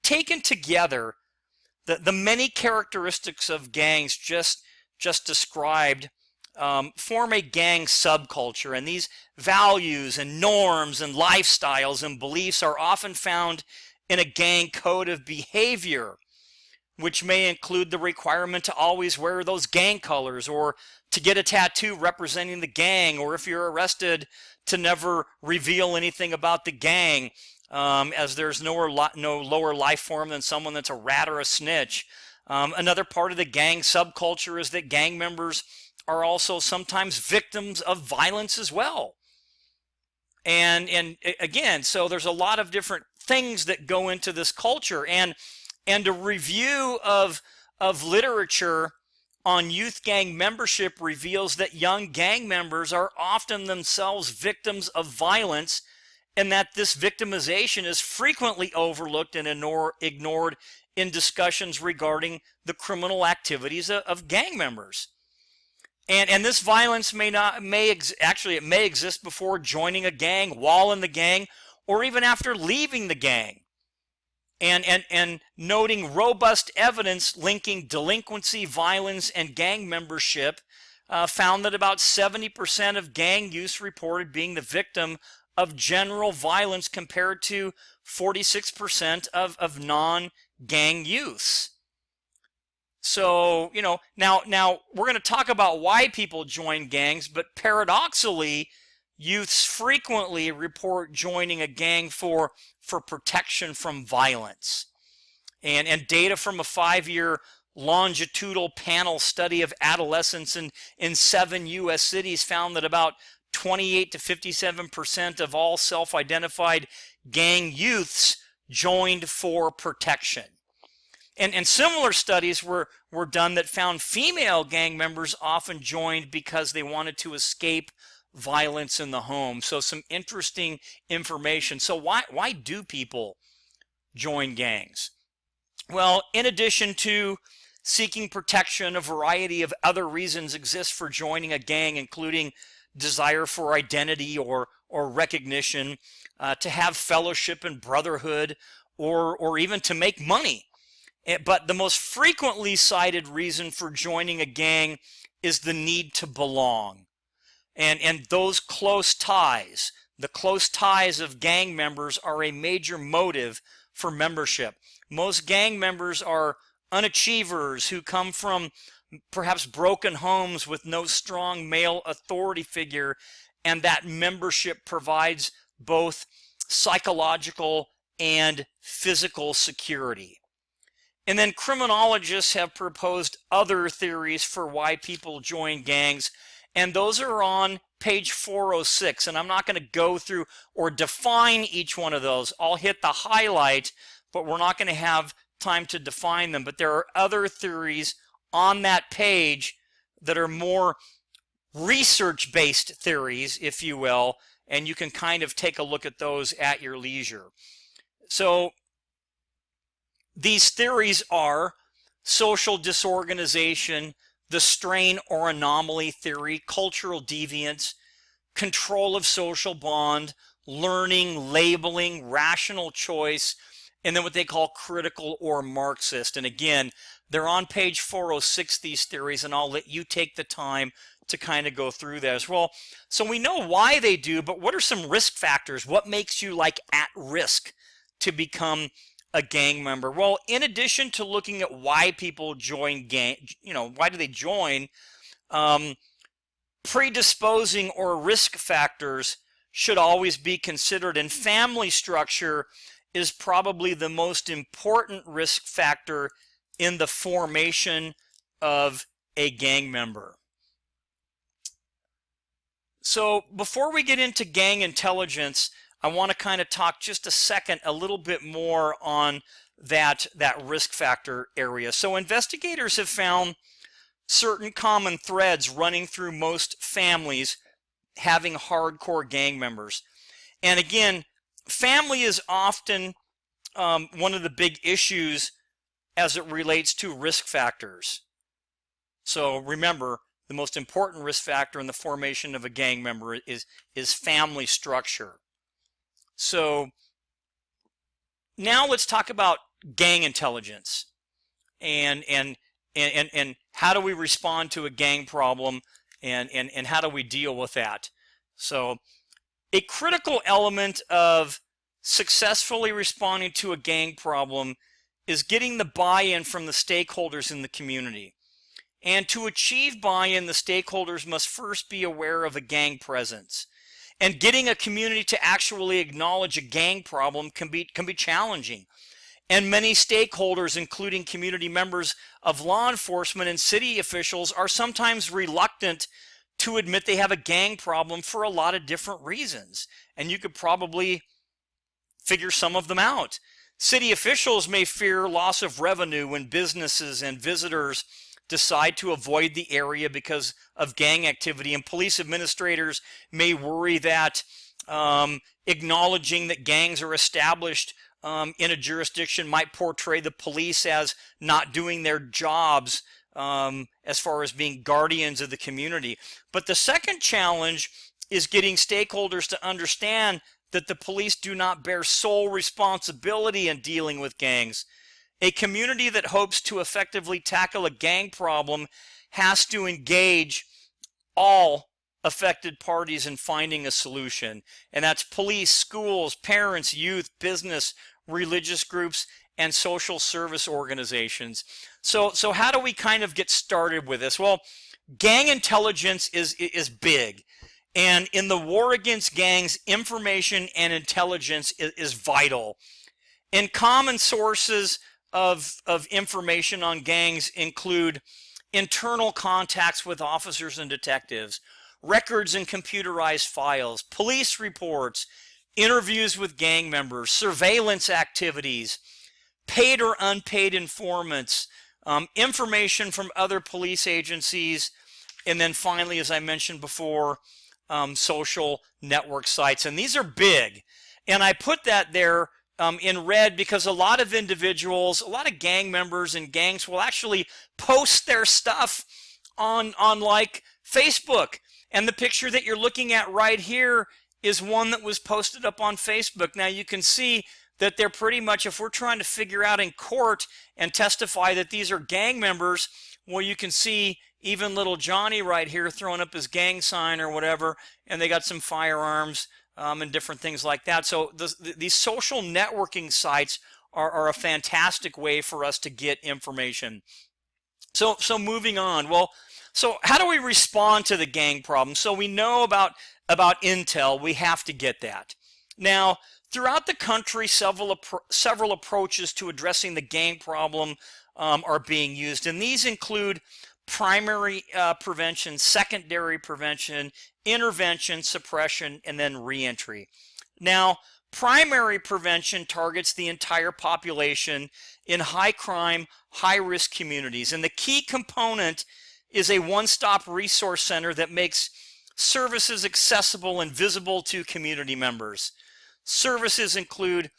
taken together, the many characteristics of gangs just described form a gang subculture, and these values and norms and lifestyles and beliefs are often found in a gang code of behavior, which may include the requirement to always wear those gang colors, or to get a tattoo representing the gang, or if you're arrested, to never reveal anything about the gang, as there's no lower life form than someone that's a rat or a snitch. Another part of the gang subculture is that gang members are also sometimes victims of violence as well. And again, so there's a lot of different things that go into this culture, and a review of literature on youth gang membership reveals that young gang members are often themselves victims of violence, and that this victimization is frequently overlooked and ignored in discussions regarding the criminal activities of gang members. And this violence may exist before joining a gang, while in the gang, or even after leaving the gang. And noting robust evidence linking delinquency, violence, and gang membership found that about 70% of gang youths reported being the victim of general violence compared to 46% of non-gang youths. So, now we're going to talk about why people join gangs, but paradoxically, youths frequently report joining a gang for protection from violence. And data from a 5-year longitudinal panel study of adolescents in 7 U.S. cities found that about 28 to 57% of all self-identified gang youths joined for protection. And similar studies were done that found female gang members often joined because they wanted to escape violence in the home. So some interesting information. So why do people join gangs? Well, in addition to seeking protection. A variety of other reasons exist for joining a gang, including desire for identity or recognition, to have fellowship and brotherhood, or even to make money. But the most frequently cited reason for joining a gang is the need to belong. And those close ties, the close ties of gang members, are a major motive for membership. Most gang members are unachievers who come from perhaps broken homes with no strong male authority figure, and that membership provides both psychological and physical security. And then criminologists have proposed other theories for why people join gangs, and those are on page 406. And I'm not going to go through or define each one of those. I'll hit the highlight, but we're not going to have time to define them. But there are other theories on that page that are more research-based theories, if you will, and you can kind of take a look at those at your leisure. So these theories are social disorganization, the strain or anomaly theory, cultural deviance, control of social bond, learning, labeling, rational choice, and then what they call critical or Marxist. And again, they're on page 406, these theories, and I'll let you take the time to kind of go through those. Well, so we know why they do, but what are some risk factors? What makes you like at risk to become a gang member? Well, in addition to looking at why people join gang, why do they join, predisposing or risk factors should always be considered, and family structure is probably the most important risk factor in the formation of a gang member. So before we get into gang intelligence, I want to kind of talk just a second a little bit more on that risk factor area. So investigators have found certain common threads running through most families having hardcore gang members. And again, family is often one of the big issues as it relates to risk factors. So remember, the most important risk factor in the formation of a gang member is family structure. So now let's talk about gang intelligence and how do we respond to a gang problem, and how do we deal with that. So a critical element of successfully responding to a gang problem is getting the buy-in from the stakeholders in the community. And to achieve buy-in, the stakeholders must first be aware of a gang presence. And getting a community to actually acknowledge a gang problem can be challenging. And many stakeholders, including community members of law enforcement and city officials, are sometimes reluctant to admit they have a gang problem for a lot of different reasons. And you could probably figure some of them out. City officials may fear loss of revenue when businesses and visitors decide to avoid the area because of gang activity, and police administrators may worry that acknowledging that gangs are established in a jurisdiction might portray the police as not doing their jobs as far as being guardians of the community. But the second challenge is getting stakeholders to understand that the police do not bear sole responsibility in dealing with gangs. A community that hopes to effectively tackle a gang problem has to engage all affected parties in finding a solution. And that's police, schools, parents, youth, business, religious groups, and social service organizations. So how do we kind of get started with this? Well, gang intelligence is big. And in the war against gangs, information and intelligence is vital. And common sources of information on gangs include internal contacts with officers and detectives, records and computerized files, police reports, interviews with gang members, surveillance activities, paid or unpaid informants, information from other police agencies, and then finally, as I mentioned before, social network sites. And these are big. And I put that there in red because a lot of individuals, a lot of gang members and gangs will actually post their stuff on like Facebook. And the picture that you're looking at right here is one that was posted up on Facebook. Now you can see that they're pretty much, if we're trying to figure out in court and testify that these are gang members, well, you can see even little Johnny right here throwing up his gang sign or whatever, and they got some firearms and different things like that. So these social networking sites are a fantastic way for us to get information. So moving on. Well, so how do we respond to the gang problem? So we know about intel. We have to get that. Now, throughout the country, several approaches to addressing the gang problem are being used, and these include primary prevention, secondary prevention, intervention, suppression, and then reentry. Now, primary prevention targets the entire population in high crime, high risk communities, and the key component is a one-stop resource center that makes services accessible and visible to community members. Services include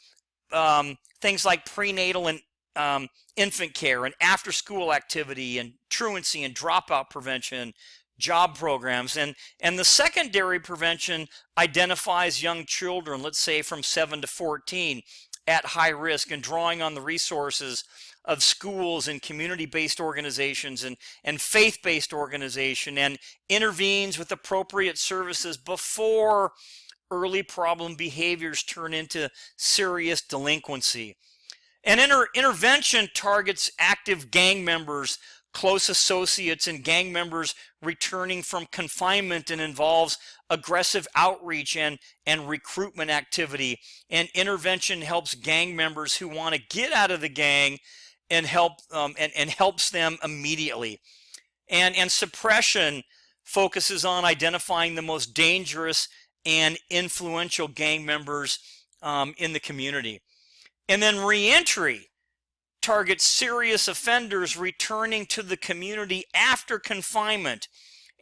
things like prenatal and infant care and after-school activity and truancy and dropout prevention, job programs, and the secondary prevention identifies young children, let's say from 7 to 14, at high risk, and drawing on the resources of schools and community-based organizations and faith-based organization, and intervenes with appropriate services before early problem behaviors turn into serious delinquency. And intervention targets active gang members, close associates, and gang members returning from confinement, and involves aggressive outreach and recruitment activity. And intervention helps gang members who want to get out of the gang and helps them immediately. And suppression focuses on identifying the most dangerous and influential gang members in the community. And then reentry targets serious offenders returning to the community after confinement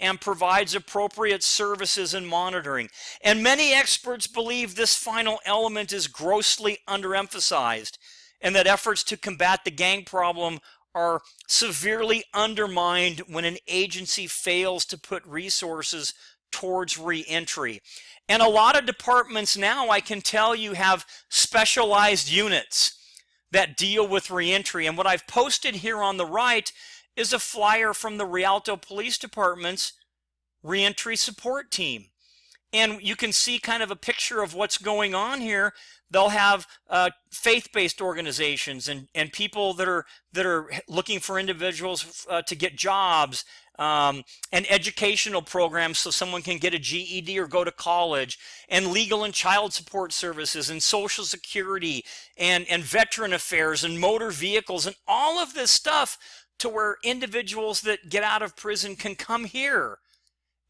and provides appropriate services and monitoring. And many experts believe this final element is grossly underemphasized, and that efforts to combat the gang problem are severely undermined when an agency fails to put resources towards reentry. And a lot of departments now, I can tell you, have specialized units that deal with reentry. And what I've posted here on the right is a flyer from the Rialto Police Department's reentry support team. And you can see kind of a picture of what's going on here. They'll have faith-based organizations and people that are looking for individuals to get jobs, and educational programs so someone can get a GED or go to college, and legal and child support services, and Social Security, and veteran affairs, and motor vehicles, and all of this stuff, to where individuals that get out of prison can come here,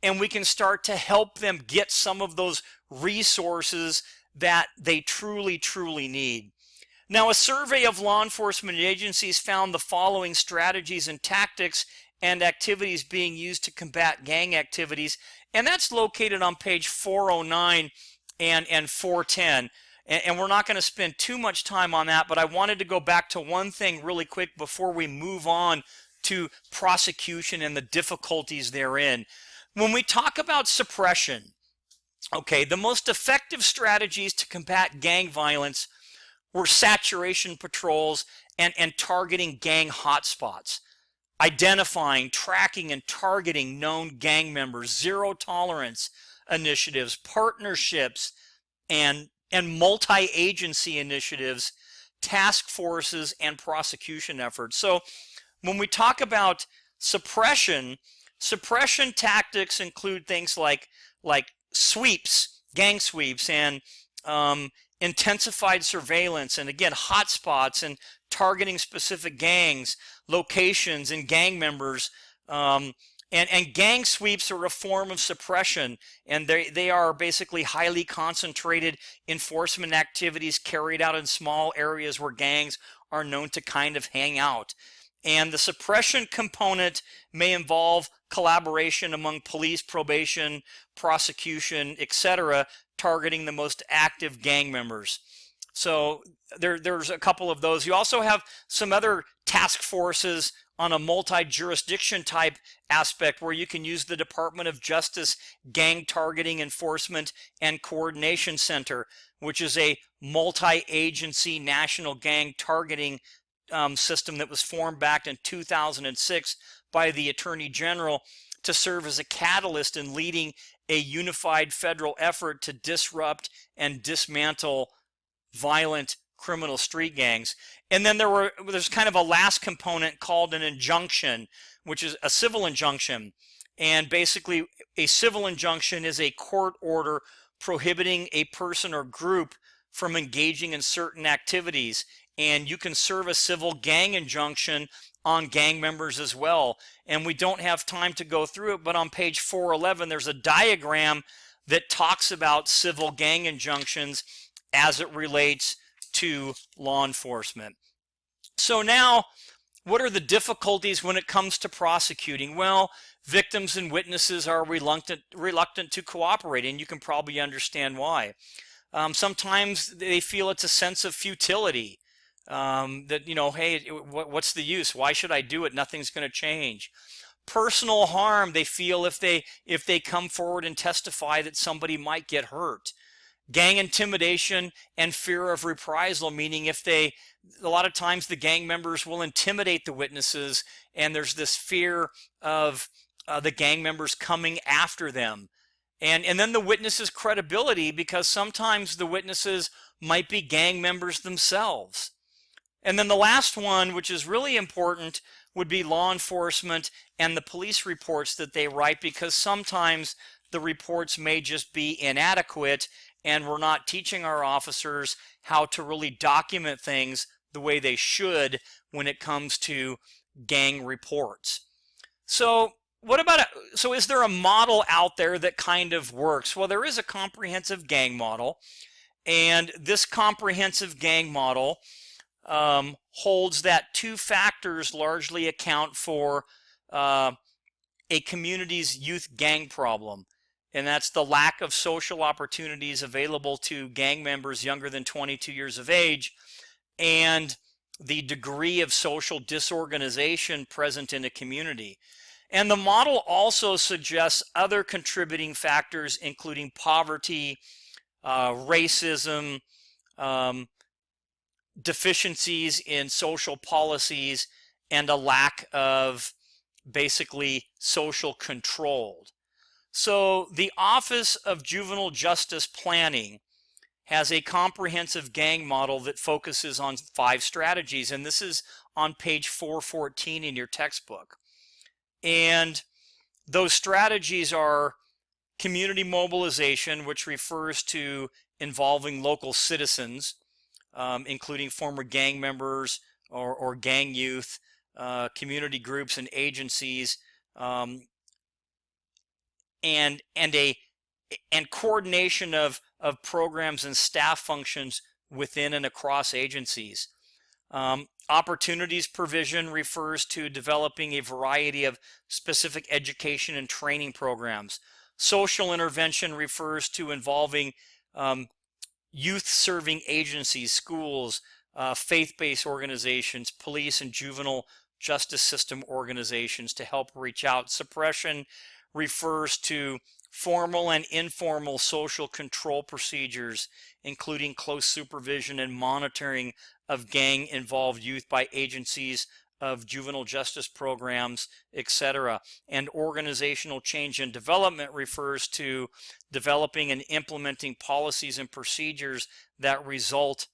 and we can start to help them get some of those resources that they truly, truly need. Now, a survey of law enforcement agencies found the following strategies and tactics and activities being used to combat gang activities, and that's located on page 409 and 410. And we're not going to spend too much time on that, but I wanted to go back to one thing really quick before we move on to prosecution and the difficulties therein. When we talk about suppression, okay, the most effective strategies to combat gang violence were saturation patrols and targeting gang hotspots, identifying, tracking, and targeting known gang members, zero tolerance initiatives, partnerships, and multi-agency initiatives, task forces, and prosecution efforts. So when we talk about suppression tactics include things like sweeps, gang sweeps, and intensified surveillance, and again, hotspots, and targeting specific gangs, locations, and gang members. And gang sweeps are a form of suppression, and they are basically highly concentrated enforcement activities carried out in small areas where gangs are known to kind of hang out. And the suppression component may involve collaboration among police, probation, prosecution, etc., targeting the most active gang members. So there's a couple of those. You also have some other task forces on a multi-jurisdiction type aspect where you can use the Department of Justice Gang Targeting Enforcement and Coordination Center, which is a multi-agency national gang targeting system that was formed back in 2006 by the Attorney General to serve as a catalyst in leading a unified federal effort to disrupt and dismantle violent criminal street gangs. And then there's kind of a last component called an injunction, which is a civil injunction. And basically, a civil injunction is a court order prohibiting a person or group from engaging in certain activities. And you can serve a civil gang injunction on gang members as well. And we don't have time to go through it, but on page 411, there's a diagram that talks about civil gang injunctions as it relates to law enforcement. So now, what are the difficulties when it comes to prosecuting? Well, victims and witnesses are reluctant to cooperate, and you can probably understand why. Sometimes they feel it's a sense of futility, that, hey, what's the use? Why should I do it? Nothing's going to change. Personal harm, they feel if they come forward and testify that somebody might get hurt. Gang intimidation and fear of reprisal, meaning a lot of times the gang members will intimidate the witnesses, and there's this fear of the gang members coming after them. And then the witnesses' credibility, because sometimes the witnesses might be gang members themselves. And then the last one, which is really important, would be law enforcement and the police reports that they write, because sometimes the reports may just be inadequate, and we're not teaching our officers how to really document things the way they should when it comes to gang reports. So is there a model out there that kind of works? Well, there is a comprehensive gang model, and this comprehensive gang model holds that two factors largely account for a community's youth gang problem. And that's the lack of social opportunities available to gang members younger than 22 years of age, and the degree of social disorganization present in a community. And the model also suggests other contributing factors, including poverty, racism, deficiencies in social policies, and a lack of basically social control. So the Office of Juvenile Justice Planning has a comprehensive gang model that focuses on 5 strategies, and this is on page 414 in your textbook. And those strategies are community mobilization, which refers to involving local citizens, including former gang members or gang youth, community groups and agencies, and coordination of programs and staff functions within and across agencies. Opportunities provision refers to developing a variety of specific education and training programs. Social intervention refers to involving youth-serving agencies, schools, faith-based organizations, police and juvenile justice system organizations to help reach out. Suppression refers to formal and informal social control procedures, including close supervision and monitoring of gang-involved youth by agencies of juvenile justice programs, etc. And organizational change and development refers to developing and implementing policies and procedures that result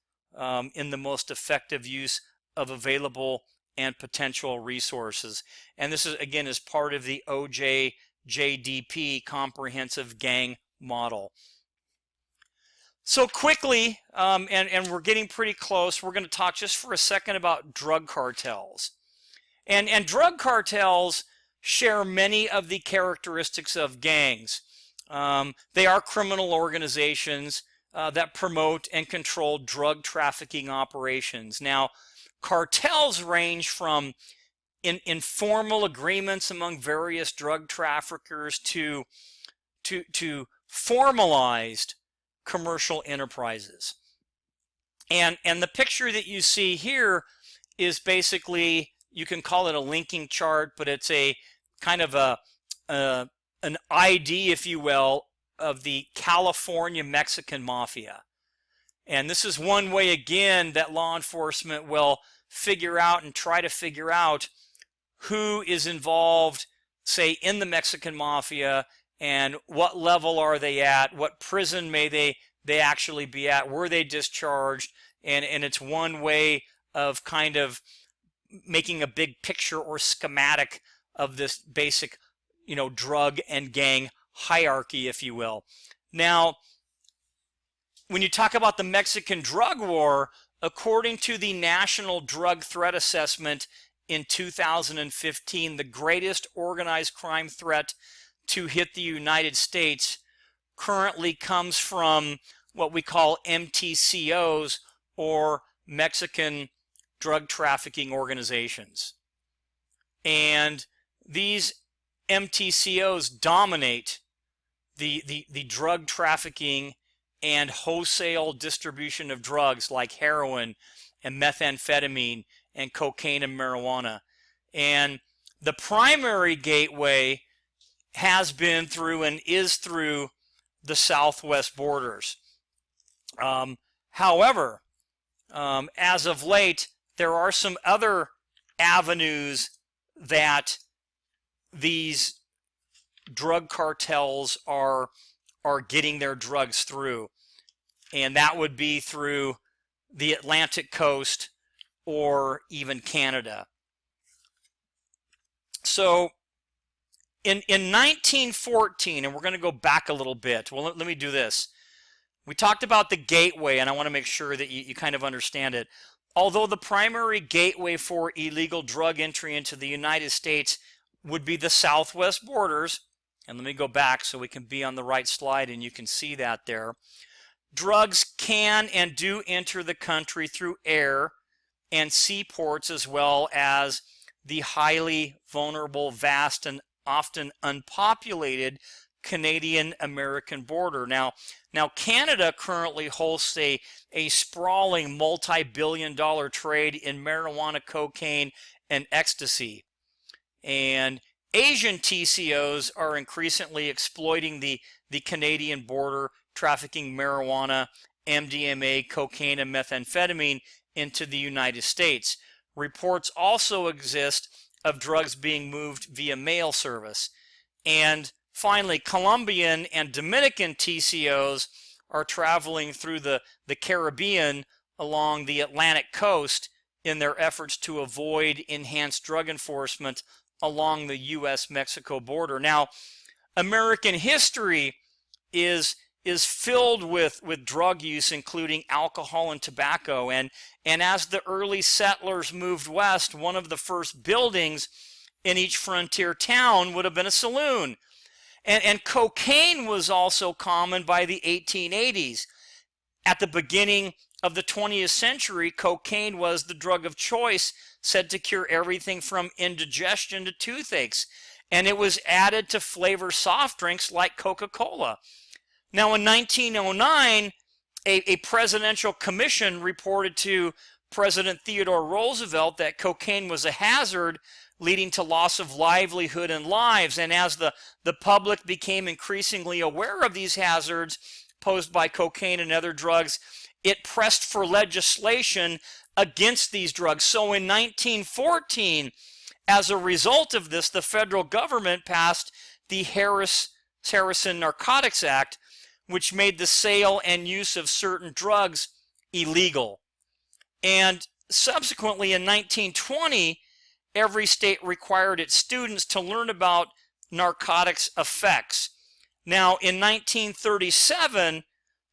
in the most effective use of available and potential resources. And this is, again, is part of the OJJDP comprehensive gang model. So quickly, and we're getting pretty close, we're going to talk just for a second about drug cartels. And drug cartels share many of the characteristics of gangs. They are criminal organizations that promote and control drug trafficking operations. Now, cartels range from informal agreements among various drug traffickers to formalized commercial enterprises. And the picture that you see here is basically, you can call it a linking chart, but it's a kind of an ID, if you will, of the California Mexican Mafia. And this is one way, again, that law enforcement will figure out and try to figure out who is involved, say, in the Mexican Mafia, and what level are they at, what prison may they actually be at, were they discharged, and it's one way of kind of making a big picture or schematic of this basic, drug and gang hierarchy, if you will. Now, when you talk about the Mexican drug war, according to the National Drug Threat Assessment in 2015, the greatest organized crime threat to hit the United States currently comes from what we call MTCOs, or Mexican drug trafficking organizations. And these MTCOs dominate the drug trafficking and wholesale distribution of drugs like heroin and methamphetamine and cocaine and marijuana. And the primary gateway has been through and is through the southwest borders. However, as of late, there are some other avenues that these drug cartels are getting their drugs through, and that would be through the Atlantic coast or even Canada. So in 1914, and we're going to go back a little bit. Well, let me do this. We talked about the gateway, and I want to make sure that you kind of understand it. Although the primary gateway for illegal drug entry into the United States would be the southwest borders, and let me go back so we can be on the right slide and you can see that there. Drugs can and do enter the country through air and seaports, as well as the highly vulnerable, vast, and often unpopulated Canadian-American border. Now Canada currently hosts a sprawling multi-billion-dollar trade in marijuana, cocaine, and ecstasy. And Asian TCOs are increasingly exploiting the Canadian border, trafficking marijuana, MDMA, cocaine, and methamphetamine into the United States. Reports also exist of drugs being moved via mail service. And finally, Colombian and Dominican TCOs are traveling through the Caribbean along the Atlantic coast in their efforts to avoid enhanced drug enforcement along the U.S.-Mexico border. Now, American history is filled with drug use, including alcohol and tobacco. And as the early settlers moved west, one of the first buildings in each frontier town would have been a saloon. And cocaine was also common by the 1880s. At the beginning of the 20th century, cocaine was the drug of choice, said to cure everything from indigestion to toothaches. And it was added to flavor soft drinks like Coca-Cola. Now, in 1909, a presidential commission reported to President Theodore Roosevelt that cocaine was a hazard, leading to loss of livelihood and lives. And as the public became increasingly aware of these hazards posed by cocaine and other drugs, it pressed for legislation against these drugs. So in 1914, as a result of this, the federal government passed the Harrison Narcotics Act, which made the sale and use of certain drugs illegal. And subsequently in 1920, every state required its students to learn about narcotics effects. Now, in 1937,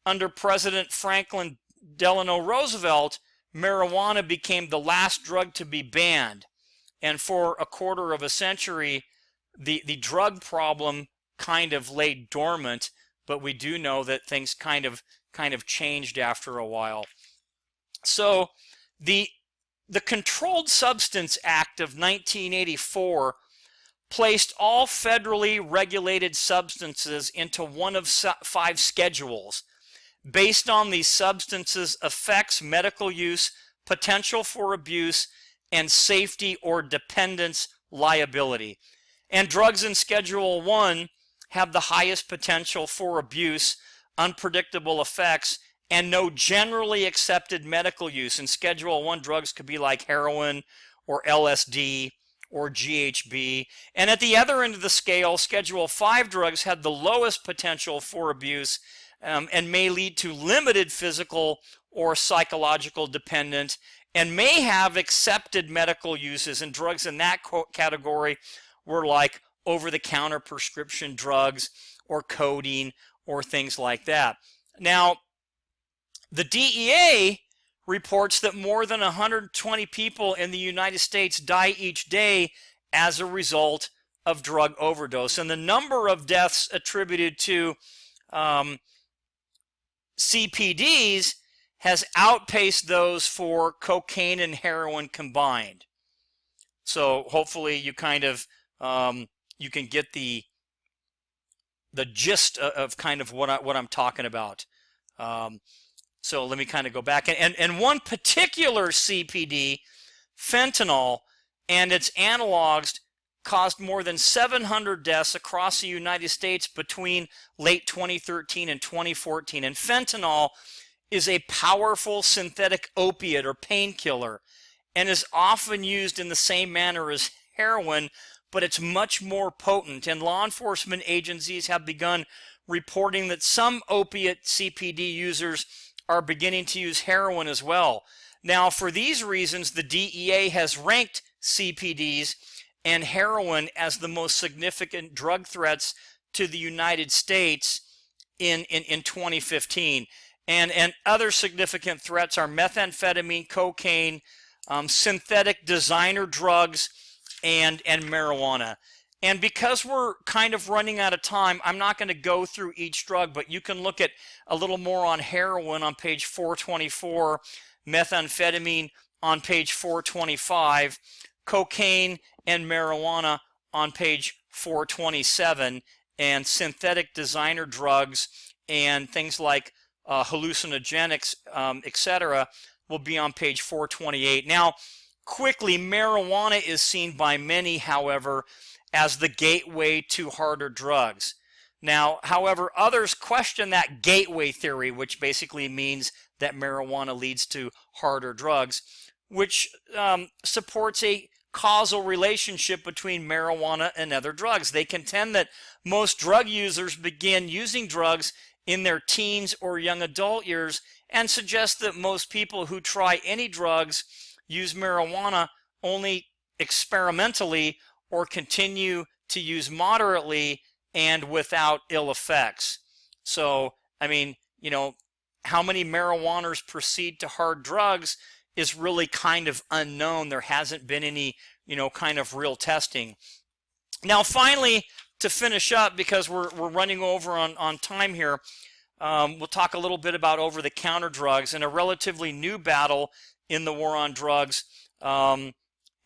under President Franklin Delano Roosevelt, marijuana became the last drug to be banned. And for a quarter of a century, the drug problem kind of lay dormant, but we do know that things kind of changed after a while. So the Controlled Substance Act of 1984 placed all federally regulated substances into one of 5 schedules. based on these substances' effects, medical use, potential for abuse, and safety or dependence liability. And drugs in Schedule 1 have the highest potential for abuse, unpredictable effects, and no generally accepted medical use. In Schedule 1, drugs could be like heroin or LSD or GHB. And at the other end of the scale, Schedule 5 drugs have the lowest potential for abuse and may lead to limited physical or psychological dependence and may have accepted medical uses. And drugs in that category were like over-the-counter prescription drugs or codeine or things like that. Now, the DEA reports that more than 120 people in the United States die each day as a result of drug overdose. And the number of deaths attributed to CPDs has outpaced those for cocaine and heroin combined. So hopefully you kind of you can get the gist of kind of what I'm talking about. So let me kind of go back. And one particular CPD, fentanyl, and its analogs caused more than 700 deaths across the United States between late 2013 and 2014. And fentanyl is a powerful synthetic opiate or painkiller and is often used in the same manner as heroin, but it's much more potent. And law enforcement agencies have begun reporting that some opiate CPD users are beginning to use heroin as well. Now, for these reasons, the DEA has ranked CPDs and heroin as the most significant drug threats to the United States in 2015. And other significant threats are methamphetamine, cocaine, synthetic designer drugs, and marijuana. And because we're kind of running out of time, I'm not going to go through each drug, but you can look at a little more on heroin on page 424, methamphetamine on page 425, cocaine and marijuana on page 427, and synthetic designer drugs and things like hallucinogenics, etc., will be on page 428. Now, quickly, marijuana is seen by many, however, as the gateway to harder drugs. Now, however, others question that gateway theory, which basically means that marijuana leads to harder drugs, which supports a causal relationship between marijuana and other drugs. They contend that most drug users begin using drugs in their teens or young adult years and suggest that most people who try any drugs use marijuana only experimentally or continue to use moderately and without ill effects. So, I mean, you know, how many marijuaners proceed to hard drugs is really kind of unknown. There hasn't been any, you know, kind of real testing. Now, finally, to finish up, because we're running over on time here, we'll talk a little bit about over-the-counter drugs. And a relatively new battle in the war on drugs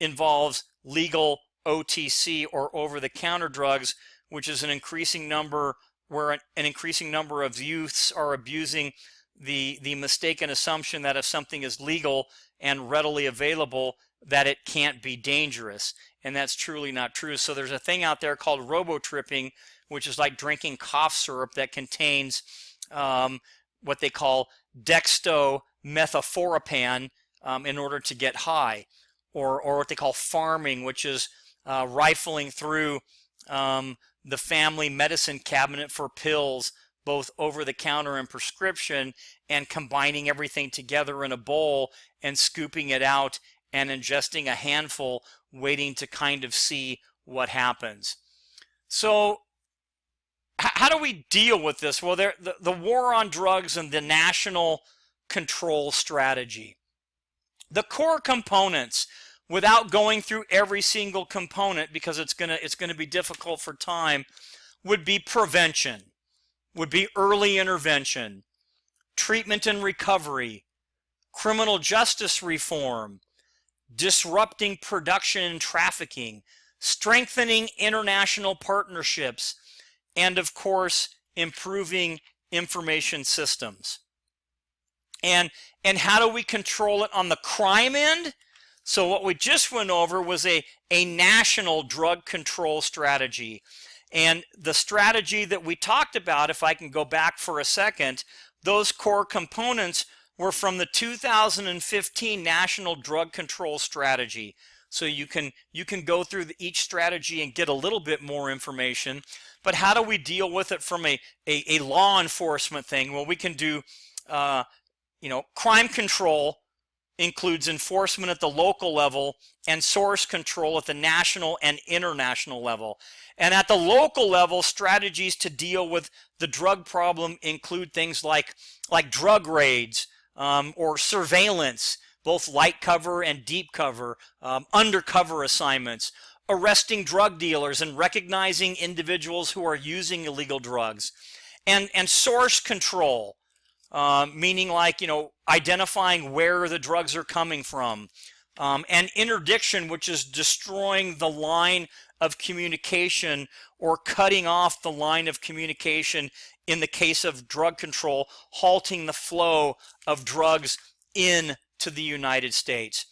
involves legal OTC or over-the-counter drugs, which is an increasing number where an increasing number of youths are abusing the mistaken assumption that if something is legal and readily available, that it can't be dangerous. And that's truly not true. So there's a thing out there called robo-tripping, which is like drinking cough syrup that contains what they call dextromethorphan in order to get high, or what they call farming, which is rifling through the family medicine cabinet for pills, both over-the-counter and prescription, and combining everything together in a bowl and scooping it out and ingesting a handful, waiting to kind of see what happens. So how do we deal with this? Well, the war on drugs and the national control strategy. The core components, without going through every single component because it's gonna be difficult for time, would be prevention, would be early intervention, treatment and recovery, criminal justice reform, disrupting production and trafficking, strengthening international partnerships, and of course, improving information systems. And how do we control it on the crime end? So what we just went over was a national drug control strategy. And the strategy that we talked about, if I can go back for a second, those core components were from the 2015 National Drug Control Strategy. So you can go through each strategy and get a little bit more information. But how do we deal with it from a law enforcement thing? Well, we can do crime control includes enforcement at the local level and source control at the national and international level. And at the local level, strategies to deal with the drug problem include things like drug raids or surveillance, both light cover and deep cover, undercover assignments, arresting drug dealers and recognizing individuals who are using illegal drugs, and source control. Meaning identifying where the drugs are coming from, and interdiction, which is destroying the line of communication or cutting off the line of communication in the case of drug control, halting the flow of drugs into the United States.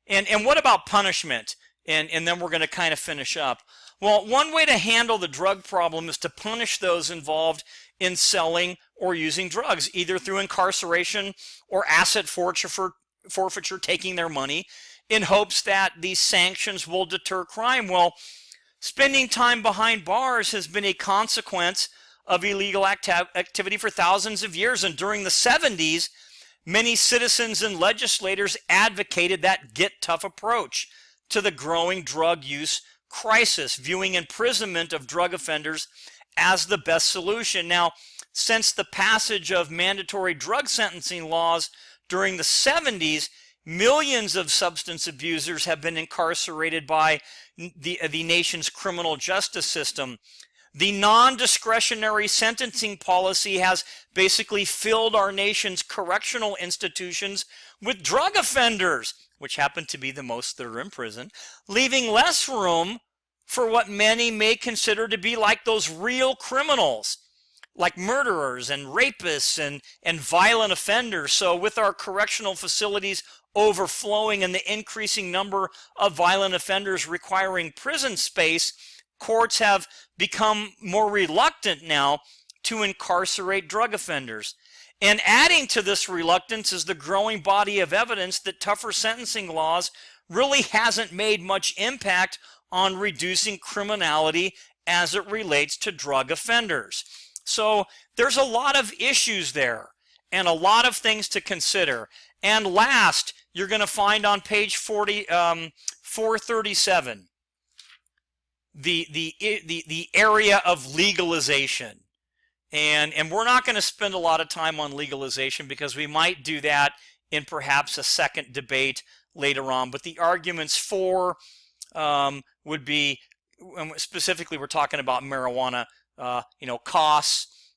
And what about punishment? And then we're going to kind of finish up. Well, one way to handle the drug problem is to punish those involved in selling or using drugs, either through incarceration or asset forfeiture, taking their money, in hopes that these sanctions will deter crime. Well, spending time behind bars has been a consequence of illegal activity for thousands of years, and during the 70s, many citizens and legislators advocated that get-tough approach to the growing drug use crisis, viewing imprisonment of drug offenders as the best solution. Now, since the passage of mandatory drug sentencing laws during the 70s, millions of substance abusers have been incarcerated by the nation's criminal justice system. The non-discretionary sentencing policy has basically filled our nation's correctional institutions with drug offenders, which happen to be the most that are in prison, leaving less room for what many may consider to be like those real criminals, like murderers and rapists and violent offenders. So with our correctional facilities overflowing and the increasing number of violent offenders requiring prison space, courts have become more reluctant now to incarcerate drug offenders. And adding to this reluctance is the growing body of evidence that tougher sentencing laws really hasn't made much impact on reducing criminality as it relates to drug offenders. So there's a lot of issues there and a lot of things to consider. And last, you're going to find on page 437 the area of legalization. And we're not going to spend a lot of time on legalization because we might do that in perhaps a second debate later on. But the arguments for would be, specifically we're talking about marijuana, costs,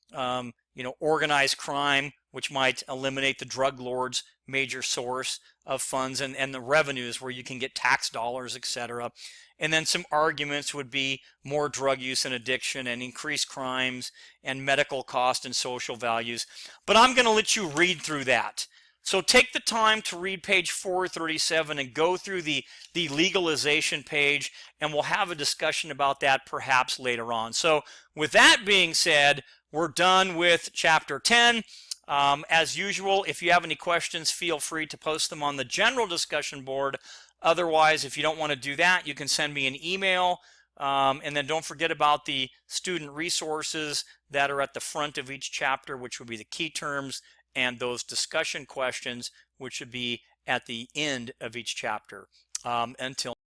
organized crime, which might eliminate the drug lord's major source of funds, and the revenues where you can get tax dollars, etc. And then some arguments would be more drug use and addiction and increased crimes and medical cost and social values. But I'm going to let you read through that. So take the time to read page 437 and go through the legalization page, and we'll have a discussion about that perhaps later on. So with that being said, we're done with chapter 10. As usual, if you have any questions, feel free to post them on the general discussion board. Otherwise, if you don't want to do that, you can send me an email. And then don't forget about the student resources that are at the front of each chapter, which would be the key terms, and those discussion questions, which would be at the end of each chapter. Until